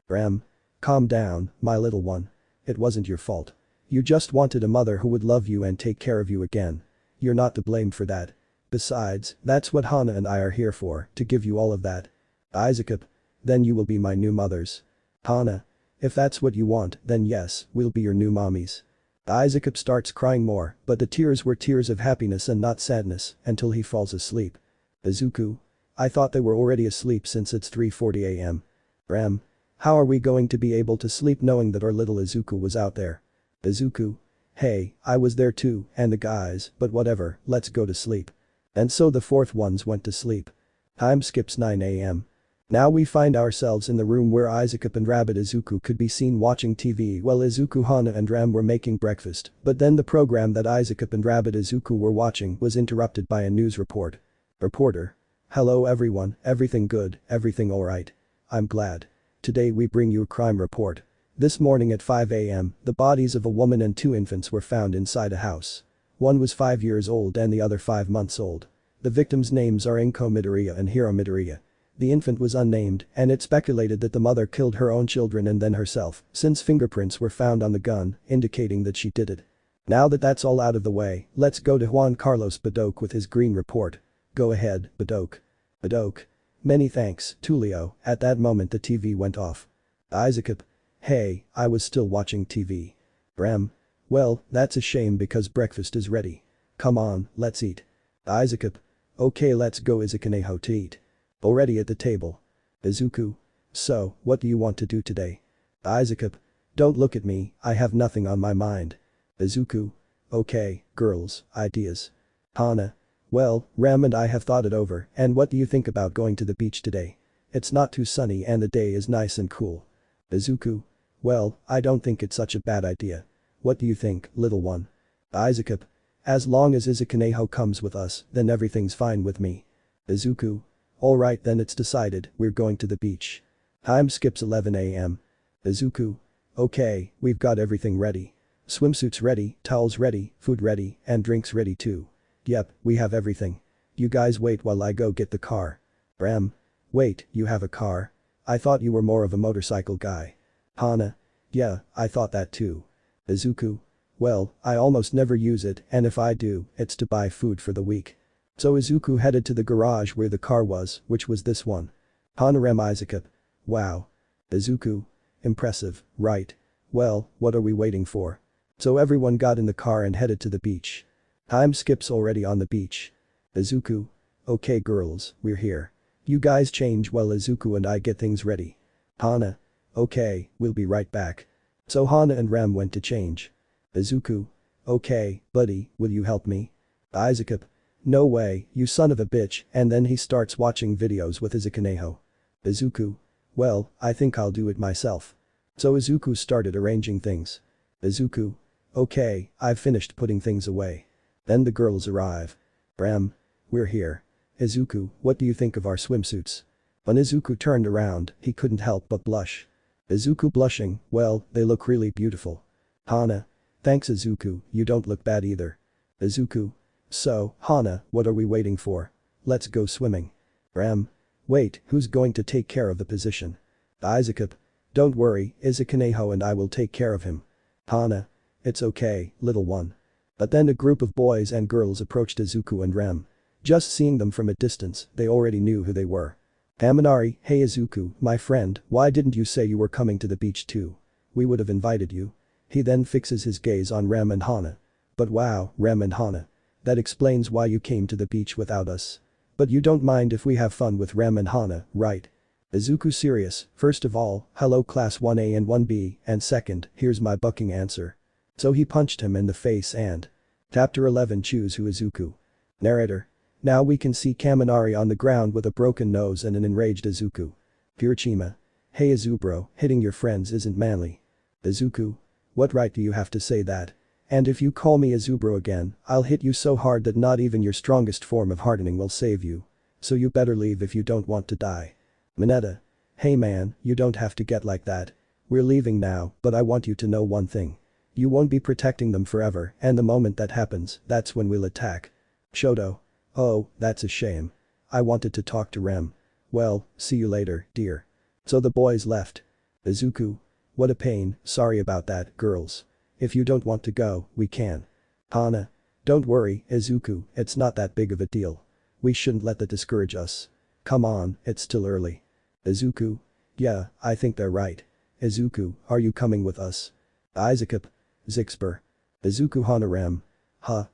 S3: Rem. Calm down, my little one. It wasn't your fault. You just wanted a mother who would love you and take care of you again. You're not to blame for that. Besides, that's what Hana and I are here for, to give you all of that. Izuku. Then you will be my new mothers. Hana. If that's what you want, then yes, we'll be your new mommies. Izuku starts crying more, but the tears were tears of happiness and not sadness, until he falls asleep. Izuku. I thought they were already asleep since it's 3:40 AM. Rem. How are we going to be able to sleep knowing that our little Izuku was out there? Izuku. Hey, I was there too, and the guys, but whatever, let's go to sleep. And so the fourth ones went to sleep. Time skips 9 AM. Now we find ourselves in the room where Izuku and Rabbit Izuku could be seen watching TV while Izuku, Hana and Ram were making breakfast, but then the program that Izuku and Rabbit Izuku were watching was interrupted by a news report. Reporter. Hello everyone, everything good, everything alright. I'm glad. Today we bring you a crime report. This morning at 5 AM, the bodies of a woman and 2 infants were found inside a house. One was 5 years old and the other 5 months old. The victims' names are Inko Midoriya and Hiro Midoriya. The infant was unnamed, and it's speculated that the mother killed her own children and then herself, since fingerprints were found on the gun, indicating that she did it. Now that that's all out of the way, let's go to Juan Carlos Badoc with his green report. Go ahead, Badoc. Badoc. Many thanks, Tulio. At that moment the TV went off. Izuku. Hey, I was still watching TV. Rem. Well, that's a shame because breakfast is ready. Come on, let's eat. Izuku. Okay, let's go Izukuneho to eat. Already at the table. Izuku. So, what do you want to do today? Izuku. Don't look at me, I have nothing on my mind. Izuku. Okay, girls, ideas. Hana. Well, Ram and I have thought it over, and what do you think about going to the beach today? It's not too sunny and the day is nice and cool. Izuku. Well, I don't think it's such a bad idea. What do you think, little one? Izuku. As long as Izukuneho comes with us, then everything's fine with me. Izuku. Alright then it's decided, we're going to the beach. Time skips 11 AM. Izuku. Okay, we've got everything ready. Swimsuits ready, towels ready, food ready, and drinks ready too. Yep, we have everything. You guys wait while I go get the car. Ram. Wait, you have a car? I thought you were more of a motorcycle guy. Hana. Yeah, I thought that too. Izuku. Well, I almost never use it and if I do, it's to buy food for the week. So Izuku headed to the garage where the car was, which was this one. Hana. Rem. Izuku. Wow. Izuku. Impressive, right? Well, what are we waiting for? So everyone got in the car and headed to the beach. Time skips already on the beach. Izuku. Okay girls, we're here. You guys change while Izuku and I get things ready. Hana. Okay, we'll be right back. So Hana and Ram went to change. Izuku. Okay, buddy, will you help me? Izuku. No way, you son of a bitch, and then he starts watching videos with Izukuneho. Izuku. Well, I think I'll do it myself. So Izuku started arranging things. Izuku. Okay, I've finished putting things away. Then the girls arrive. Ram. We're here. Izuku, what do you think of our swimsuits? When Izuku turned around, he couldn't help but blush. Izuku blushing, well, they look really beautiful. Hana. Thanks Izuku, you don't look bad either. Izuku. So, Hana, what are we waiting for? Let's go swimming. Ram. Wait, who's going to take care of the position? Izuku. Don't worry, Izukuneho and I will take care of him. Hana. It's okay, little one. But then a group of boys and girls approached Izuku and Ram. Just seeing them from a distance, they already knew who they were. Kaminari. Hey Izuku, my friend, why didn't you say you were coming to the beach too? We would have invited you. He then fixes his gaze on Ram and Hana. But wow, Ram and Hana. That explains why you came to the beach without us. But you don't mind if we have fun with Ram and Hana, right? Izuku serious. First of all, hello class 1A and 1B, and second, here's my bucking answer. So he punched him in the face and. Chapter 11 Choose Who Izuku. Narrator. Now we can see Kaminari on the ground with a broken nose and an enraged Izuku. Kirishima. Hey Izubro, hitting your friends isn't manly. Izuku. What right do you have to say that? And if you call me Izubro again, I'll hit you so hard that not even your strongest form of hardening will save you. So you better leave if you don't want to die. Mineta. Hey man, you don't have to get like that. We're leaving now, but I want you to know one thing. You won't be protecting them forever, and the moment that happens, that's when we'll attack. Shoto. Oh, that's a shame. I wanted to talk to Rem. Well, see you later, dear. So the boys left. Izuku. What a pain, sorry about that, girls. If you don't want to go, we can. Hana. Don't worry, Izuku, it's not that big of a deal. We shouldn't let that discourage us. Come on, it's still early. Izuku? Yeah, I think they're right. Izuku, are you coming with us? Izuku. Zixper. Izuku Hanaram. Huh?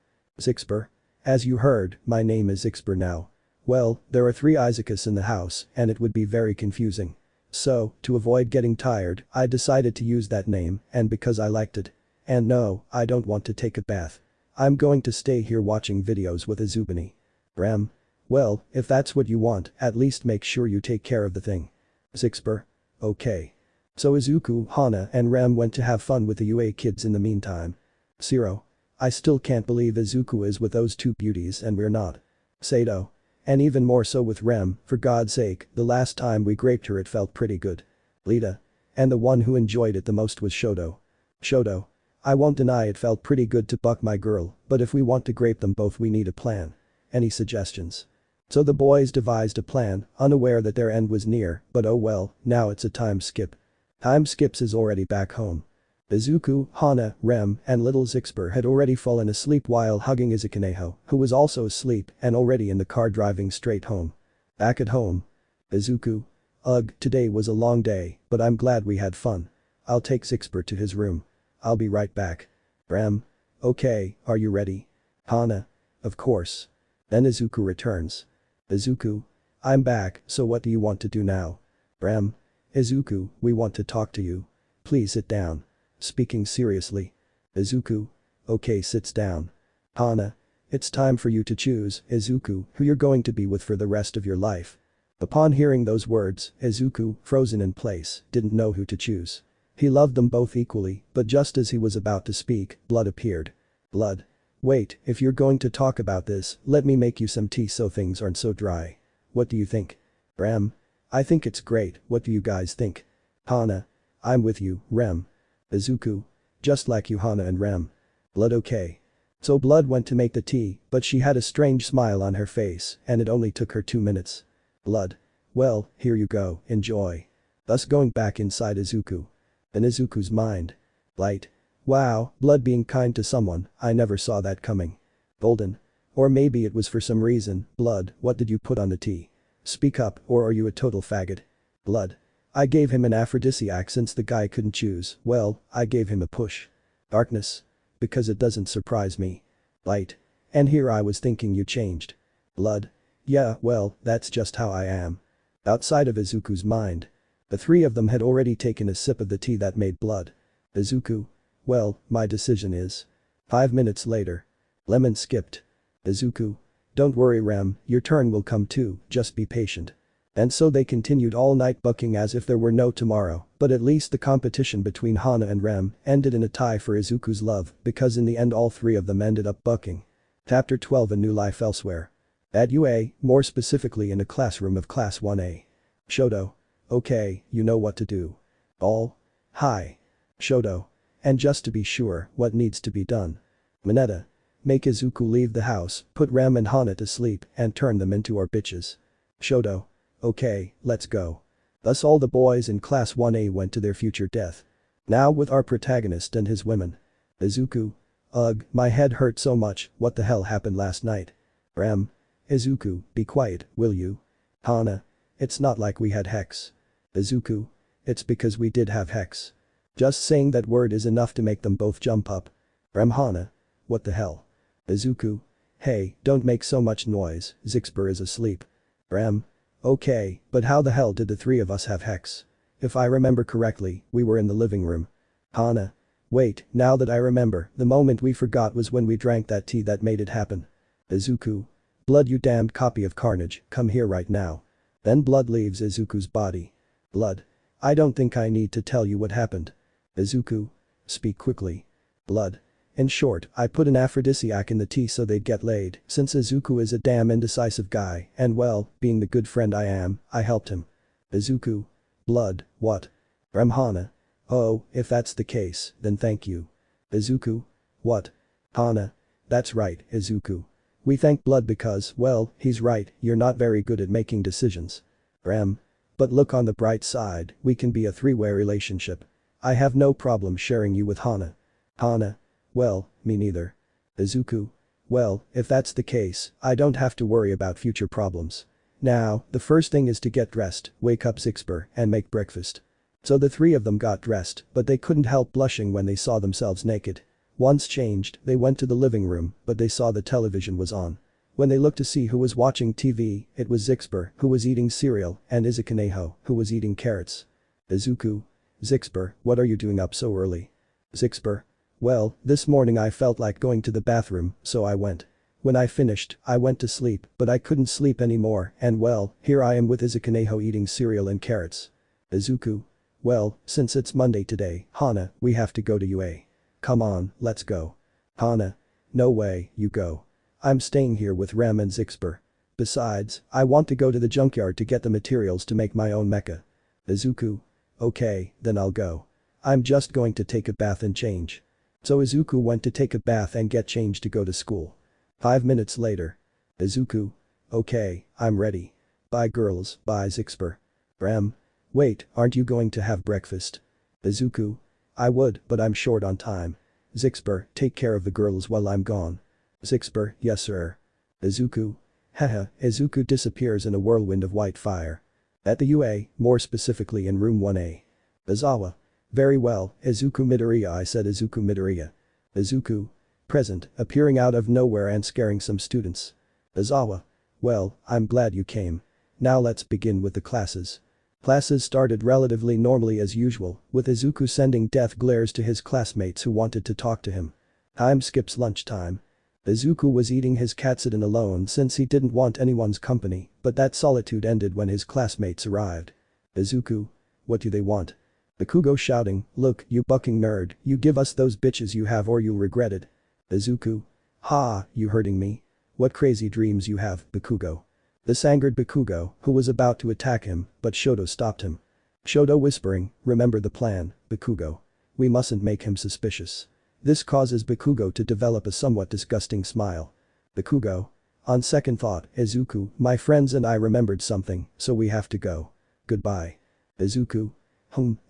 S3: Zixper? As you heard, my name is Zixper now. Well, there are 3 Izukus in the house and it would be very confusing. So, to avoid getting tired, I decided to use that name and because I liked it. And no, I don't want to take a bath. I'm going to stay here watching videos with Izubani. Ram? Well, if that's what you want, at least make sure you take care of the thing. Zixper? Okay. So Izuku, Hana and Ram went to have fun with the UA kids in the meantime. Zero. I still can't believe Izuku is with those 2 beauties and we're not. Saito. And even more so with Rem, for God's sake, the last time we graped her it felt pretty good. Lita. And the one who enjoyed it the most was Shoto. Shoto. I won't deny it felt pretty good to buck my girl, but if we want to grape them both we need a plan. Any suggestions? So the boys devised a plan, unaware that their end was near, but oh well, now it's a time skip. Time skips is already back home. Izuku, Hana, Rem, and little Zixper had already fallen asleep while hugging Izukuneho, who was also asleep and already in the car driving straight home. Back at home. Izuku. Ugh, today was a long day, but I'm glad we had fun. I'll take Zixper to his room. I'll be right back. Rem. Okay, are you ready? Hana. Of course. Then Izuku returns. Izuku. I'm back, so what do you want to do now? Rem. Izuku, we want to talk to you. Please sit down. Speaking seriously. Izuku. Okay, sits down. Hana. It's time for you to choose, Izuku, who you're going to be with for the rest of your life. Upon hearing those words, Izuku, frozen in place, didn't know who to choose. He loved them both equally, but just as he was about to speak, Blood appeared. Blood. Wait, if you're going to talk about this, let me make you some tea so things aren't so dry. What do you think? Rem. I think it's great, what do you guys think? Hana. I'm with you, Rem. Izuku. Just like you Hana and Rem. Blood okay. So Blood went to make the tea, but she had a strange smile on her face and it only took her 2 minutes. Blood. Well, here you go, enjoy. Thus going back inside Izuku. In Izuku's mind. Light. Wow, Blood being kind to someone, I never saw that coming. Golden. Or maybe it was for some reason, Blood, what did you put on the tea? Speak up, or are you a total faggot? Blood. I gave him an aphrodisiac since the guy couldn't choose, well, I gave him a push. Darkness. Because it doesn't surprise me. Light. And here I was thinking you changed. Blood. Yeah, well, that's just how I am. Outside of Izuku's mind. The 3 of them had already taken a sip of the tea that made blood. Izuku. Well, my decision is. 5 minutes later. Lemon skipped. Izuku. Don't worry Rem, your turn will come too, just be patient. And so they continued all night bucking as if there were no tomorrow, but at least the competition between Hana and Rem ended in a tie for Izuku's love because in the end all 3 of them ended up bucking. Chapter 12 A New Life Elsewhere. At UA, more specifically in a classroom of Class 1A. Shoto. Okay, you know what to do. All. Hi. Shoto. And just to be sure, what needs to be done? Mineta. Make Izuku leave the house, put Rem and Hana to sleep, and turn them into our bitches. Shoto. Okay, let's go. Thus all the boys in Class 1A went to their future death. Now with our protagonist and his women. Izuku. Ugh, my head hurt so much, what the hell happened last night? Rem. Izuku, be quiet, will you? Hana. It's not like we had Hex. Izuku. It's because we did have Hex. Just saying that word is enough to make them both jump up. Rem. Hana. What the hell? Izuku. Hey, don't make so much noise, Zixper is asleep. Rem. Okay, but how the hell did the 3 of us have Hex? If I remember correctly, we were in the living room. Hana. Wait, now that I remember, the moment we forgot was when we drank that tea that made it happen. Izuku. Blood you damned copy of Carnage, come here right now. Then Blood leaves Izuku's body. Blood. I don't think I need to tell you what happened. Izuku. Speak quickly. Blood. In short, I put an aphrodisiac in the tea so they'd get laid, since Izuku is a damn indecisive guy, and well, being the good friend I am, I helped him. Izuku. Blood, what? Rem. Hana. Oh, if that's the case, then thank you. Izuku. What? Hana. That's right, Izuku. We thank Blood because, well, he's right, you're not very good at making decisions. Rem. But look on the bright side, we can be a 3-way relationship. I have no problem sharing you with Hana. Hana. Well, me neither. Izuku. Well, if that's the case, I don't have to worry about future problems. Now, the first thing is to get dressed, wake up Zixper, and make breakfast. So the three of them got dressed, but they couldn't help blushing when they saw themselves naked. Once changed, they went to the living room, but they saw the television was on. When they looked to see who was watching TV, it was Zixper, who was eating cereal, and Izuku, who was eating carrots. Izuku. Zixper, what are you doing up so early? Zixper. Well, this morning I felt like going to the bathroom, so I went. When I finished, I went to sleep, but I couldn't sleep anymore, and well, here I am with Izuku eating cereal and carrots. Izuku. Well, since it's Monday today, Hana, we have to go to UA. Come on, let's go. Hana. No way, you go. I'm staying here with Rem and Zixper. Besides, I want to go to the junkyard to get the materials to make my own mecha. Izuku. Okay, then I'll go. I'm just going to take a bath and change. So Izuku went to take a bath and get changed to go to school. 5 minutes later. Izuku. Okay, I'm ready. Bye girls, bye Zixper. Rem. Wait, aren't you going to have breakfast? Izuku. I would, but I'm short on time. Zixper, take care of the girls while I'm gone. Zixper, yes sir. Izuku. Haha, Izuku disappears in a whirlwind of white fire. At the UA, more specifically in room 1A. Izawa. Very well, Izuku Midoriya, I said Izuku Midoriya. Izuku. Present, appearing out of nowhere and scaring some students. Izawa. Well, I'm glad you came. Now let's begin with the classes. Classes started relatively normally as usual, with Izuku sending death glares to his classmates who wanted to talk to him. Time skips lunchtime. Izuku was eating his katsudon alone since he didn't want anyone's company, but that solitude ended when his classmates arrived. Izuku. What do they want? Bakugo shouting, look, you bucking nerd, you give us those bitches you have or you'll regret it. Izuku. Ha, you hurting me? What crazy dreams you have, Bakugo. This angered Bakugo, who was about to attack him, but Shoto stopped him. Shoto whispering, remember the plan, Bakugo. We mustn't make him suspicious. This causes Bakugo to develop a somewhat disgusting smile. Bakugo. On second thought, Izuku, my friends and I remembered something, so we have to go. Goodbye. Izuku.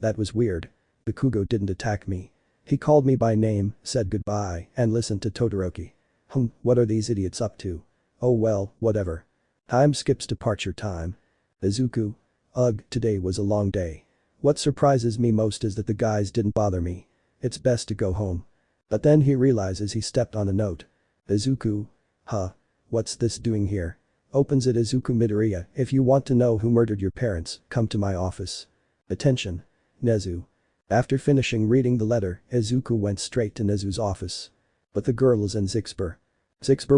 S3: That was weird. Bakugo didn't attack me. He called me by name, said goodbye, and listened to Todoroki. What are these idiots up to? Oh well, whatever. Time skips departure time. Izuku. Ugh, today was a long day. What surprises me most is that the guys didn't bother me. It's best to go home. But then he realizes he stepped on a note. Izuku. Huh. What's this doing here? Opens it Izuku Midoriya, if you want to know who murdered your parents, come to my office. Attention. Nezu. After finishing reading the letter, Izuku went straight to Nezu's office. But the girls and Zixper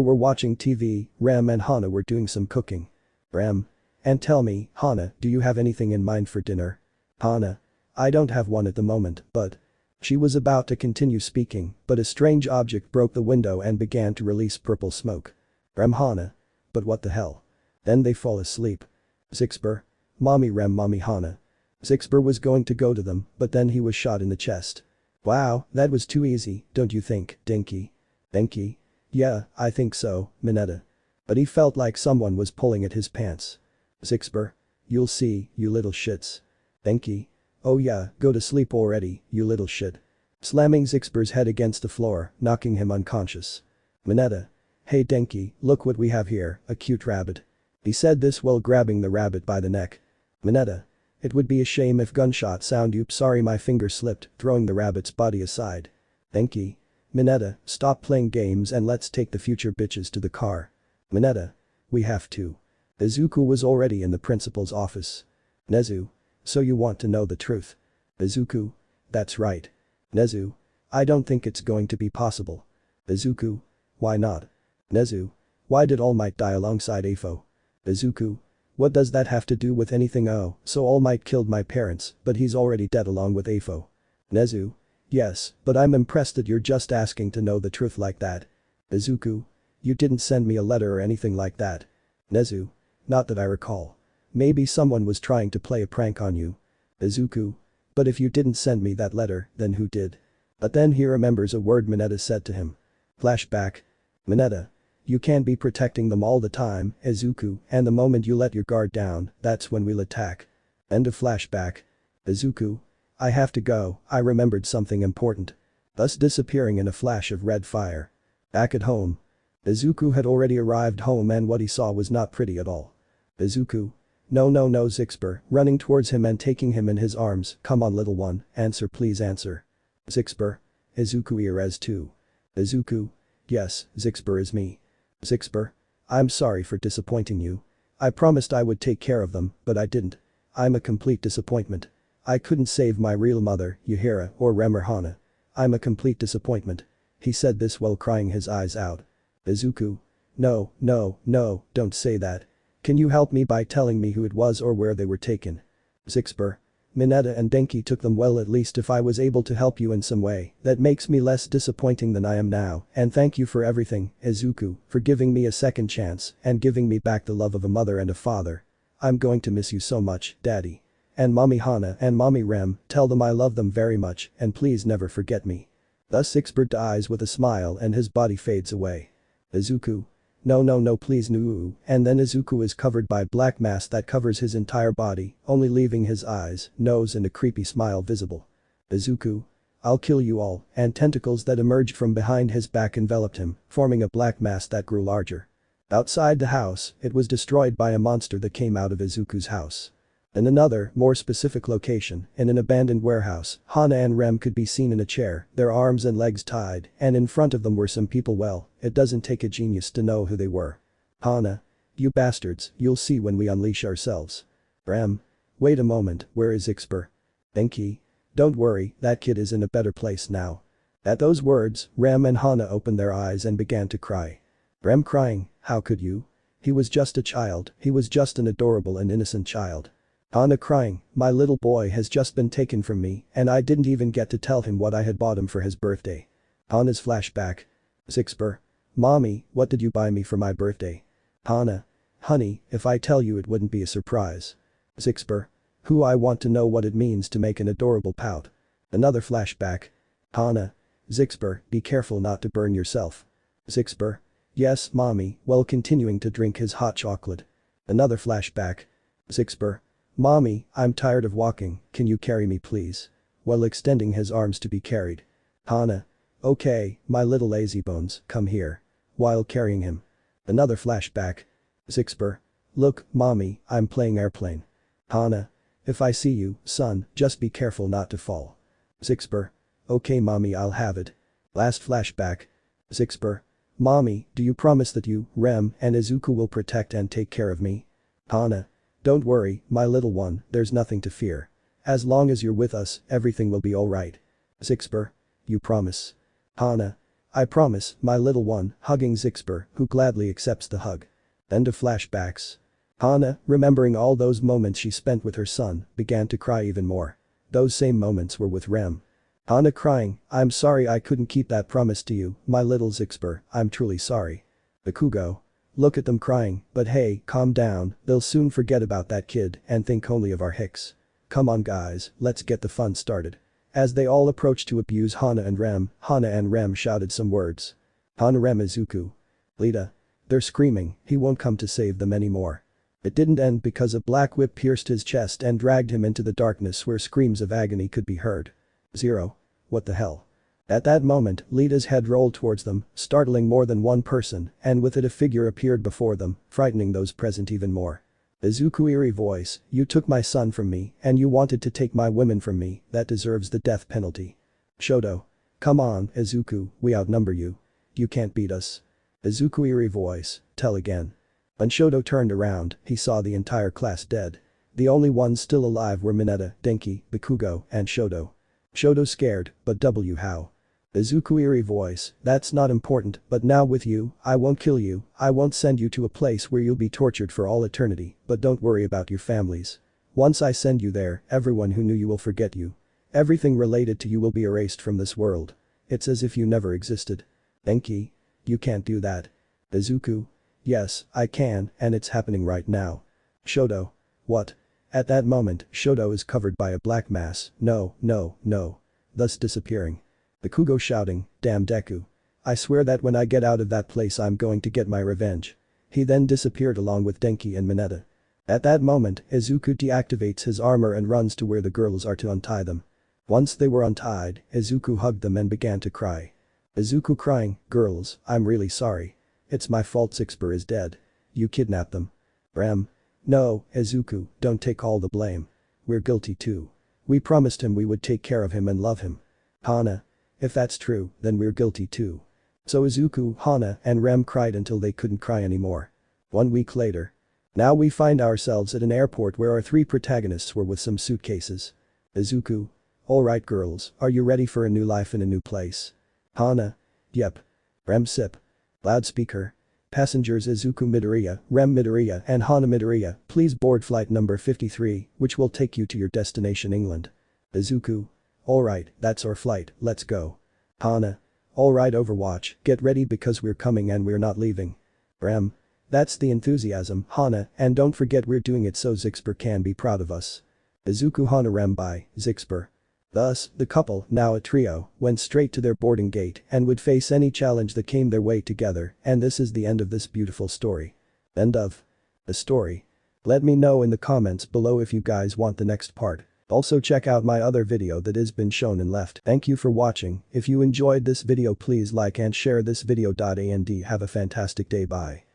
S3: were watching TV, Rem and Hana were doing some cooking. Rem. And tell me, Hana, do you have anything in mind for dinner? Hana. I don't have one at the moment, but… She was about to continue speaking, but a strange object broke the window and began to release purple smoke. Rem. Hana. But what the hell? Then they fall asleep. Zixper. Mommy Rem, mommy Hana. Zixper was going to go to them, but then he was shot in the chest. Wow, that was too easy, don't you think, Dinky? Denki? Yeah, I think so, Mineta. But he felt like someone was pulling at his pants. Zixper. You'll see, you little shits. Denki. Oh yeah, go to sleep already, you little shit. Slamming Zixper's head against the floor, knocking him unconscious. Mineta. Hey Denki, look what we have here, a cute rabbit. He said this while grabbing the rabbit by the neck. Mineta. It would be a shame if gunshot sound. Oops, sorry, my finger slipped, throwing the rabbit's body aside. Denki. Mineta, stop playing games and let's take the future bitches to the car. Mineta. We have to. Izuku was already in the principal's office. Nezu. So you want to know the truth? Izuku. That's right. Nezu. I don't think it's going to be possible. Izuku. Why not? Nezu. Why did Almight die alongside Afo? Izuku. What does that have to do with anything? Oh, so Almight killed my parents, but he's already dead along with Afo. Nezu. Yes, but I'm impressed that you're just asking to know the truth like that. Izuku. You didn't send me a letter or anything like that. Nezu. Not that I recall. Maybe someone was trying to play a prank on you. Izuku. But if you didn't send me that letter, then who did? But then he remembers a word Mineta said to him. Flashback. Mineta. You can't be protecting them all the time, Izuku, and the moment you let your guard down, that's when we'll attack. End of flashback. Izuku. I have to go, I remembered something important. Thus disappearing in a flash of red fire. Back at home. Izuku had already arrived home and what he saw was not pretty at all. Izuku. No no no Zixper, running towards him and taking him in his arms, come on little one, answer please answer. Zixper. Izuku ears too. Izuku. Yes, Zixper is me. Zixper. I'm sorry for disappointing you. I promised I would take care of them, but I didn't. I'm a complete disappointment. I couldn't save my real mother, Yahira, or Rem or Hana. I'm a complete disappointment. He said this while crying his eyes out. Izuku. No, no, no, don't say that. Can you help me by telling me who it was or where they were taken? Zixper. Mineta and Denki took them. Well, at least if I was able to help you in some way, that makes me less disappointing than I am now, and thank you for everything, Izuku, for giving me a second chance and giving me back the love of a mother and a father. I'm going to miss you so much, Daddy. And Mommy Hana and Mommy Rem, tell them I love them very much and please never forget me. Thus Zixper dies with a smile and his body fades away. Izuku. No no no please no, and then Izuku is covered by black mass that covers his entire body, only leaving his eyes, nose and a creepy smile visible. Izuku. I'll kill you all, and tentacles that emerged from behind his back enveloped him, forming a black mass that grew larger. Outside the house, it was destroyed by a monster that came out of Izuku's house. In another, more specific location, in an abandoned warehouse, Hana and Rem could be seen in a chair, their arms and legs tied, and in front of them were some people. Well, it doesn't take a genius to know who they were. Hana. You bastards, you'll see when we unleash ourselves. Rem. Wait a moment, where is Zixper? Denki. Don't worry, that kid is in a better place now. At those words, Rem and Hana opened their eyes and began to cry. Rem crying, how could you? He was just a child, he was just an adorable and innocent child. Hana crying, my little boy has just been taken from me and I didn't even get to tell him what I had bought him for his birthday. Hana's flashback. Zixper. Mommy, what did you buy me for my birthday? Hana. Honey, if I tell you it wouldn't be a surprise. Zixper. Who I want to know what it means to make an adorable pout. Another flashback. Hana. Zixper, be careful not to burn yourself. Zixper. Yes, mommy, while continuing to drink his hot chocolate. Another flashback. Zixper. Mommy, I'm tired of walking, can you carry me please? While extending his arms to be carried. Hana. Okay, my little lazybones, come here. While carrying him. Another flashback. Zixper. Look, mommy, I'm playing airplane. Hana. If I see you, son, just be careful not to fall. Zixper. Okay mommy, I'll have it. Last flashback. Zixper. Mommy, do you promise that you, Rem, and Izuku will protect and take care of me? Hana. Don't worry, my little one, there's nothing to fear. As long as you're with us, everything will be alright. Zixper. You promise? Hana. I promise, my little one, hugging Zixper, who gladly accepts the hug. End of flashbacks. Hana, remembering all those moments she spent with her son, began to cry even more. Those same moments were with Rem. Hana crying, I'm sorry I couldn't keep that promise to you, my little Zixper, I'm truly sorry. Bakugo. Look at them crying, but hey, calm down, they'll soon forget about that kid and think only of our Hicks. Come on guys, let's get the fun started. As they all approached to abuse Hana and Rem shouted some words. Hana Rem Izuku. Lita. They're screaming, he won't come to save them anymore. It didn't end because a black whip pierced his chest and dragged him into the darkness where screams of agony could be heard. Zero. What the hell? At that moment, Lita's head rolled towards them, startling more than one person, and with it a figure appeared before them, frightening those present even more. Izuku eerie voice, you took my son from me, and you wanted to take my women from me, that deserves the death penalty. Shoto. Come on, Izuku, we outnumber you. You can't beat us. Izuku eerie voice, tell again. When Shoto turned around, he saw the entire class dead. The only ones still alive were Mineta, Denki, Bakugo, and Shoto. Shoto scared, but how? Izuku eerie voice, that's not important, but now with you, I won't kill you, I won't send you to a place where you'll be tortured for all eternity, but don't worry about your families. Once I send you there, everyone who knew you will forget you. Everything related to you will be erased from this world. It's as if you never existed. Denki. You can't do that. Izuku. Yes, I can, and it's happening right now. Shoto. What? At that moment, Shoto is covered by a black mass, no, thus disappearing. Bakugo shouting, damn Deku. I swear that when I get out of that place I'm going to get my revenge. He then disappeared along with Denki and Mineta. At that moment, Izuku deactivates his armor and runs to where the girls are to untie them. Once they were untied, Izuku hugged them and began to cry. Izuku crying, girls, I'm really sorry. It's my fault Zixper is dead. You kidnapped them. Rem. No, Izuku, don't take all the blame. We're guilty too. We promised him we would take care of him and love him. Hana. If that's true, then we're guilty too. So Izuku, Hana, and Rem cried until they couldn't cry anymore. 1 week later. Now we find ourselves at an airport where our 3 protagonists were with some suitcases. Izuku. Alright girls, are you ready for a new life in a new place? Hana. Yep. Rem sip. Loudspeaker. Passengers Izuku Midoriya, Rem Midoriya and Hana Midoriya, please board flight number 53, which will take you to your destination England. Izuku. Alright, that's our flight, let's go. Hana. Alright Overwatch, get ready because we're coming and we're not leaving. Rem. That's the enthusiasm, Hana, and don't forget we're doing it so Zixper can be proud of us. Izuku Hana Rem by Zixper. Thus, the couple, now a trio, went straight to their boarding gate and would face any challenge that came their way together, and this is the end of this beautiful story. End of the story. Let me know in the comments below if you guys want the next part. Also check out my other video that has been shown and left. Thank you for watching. If you enjoyed this video please like and share this video. And have a fantastic day. Bye.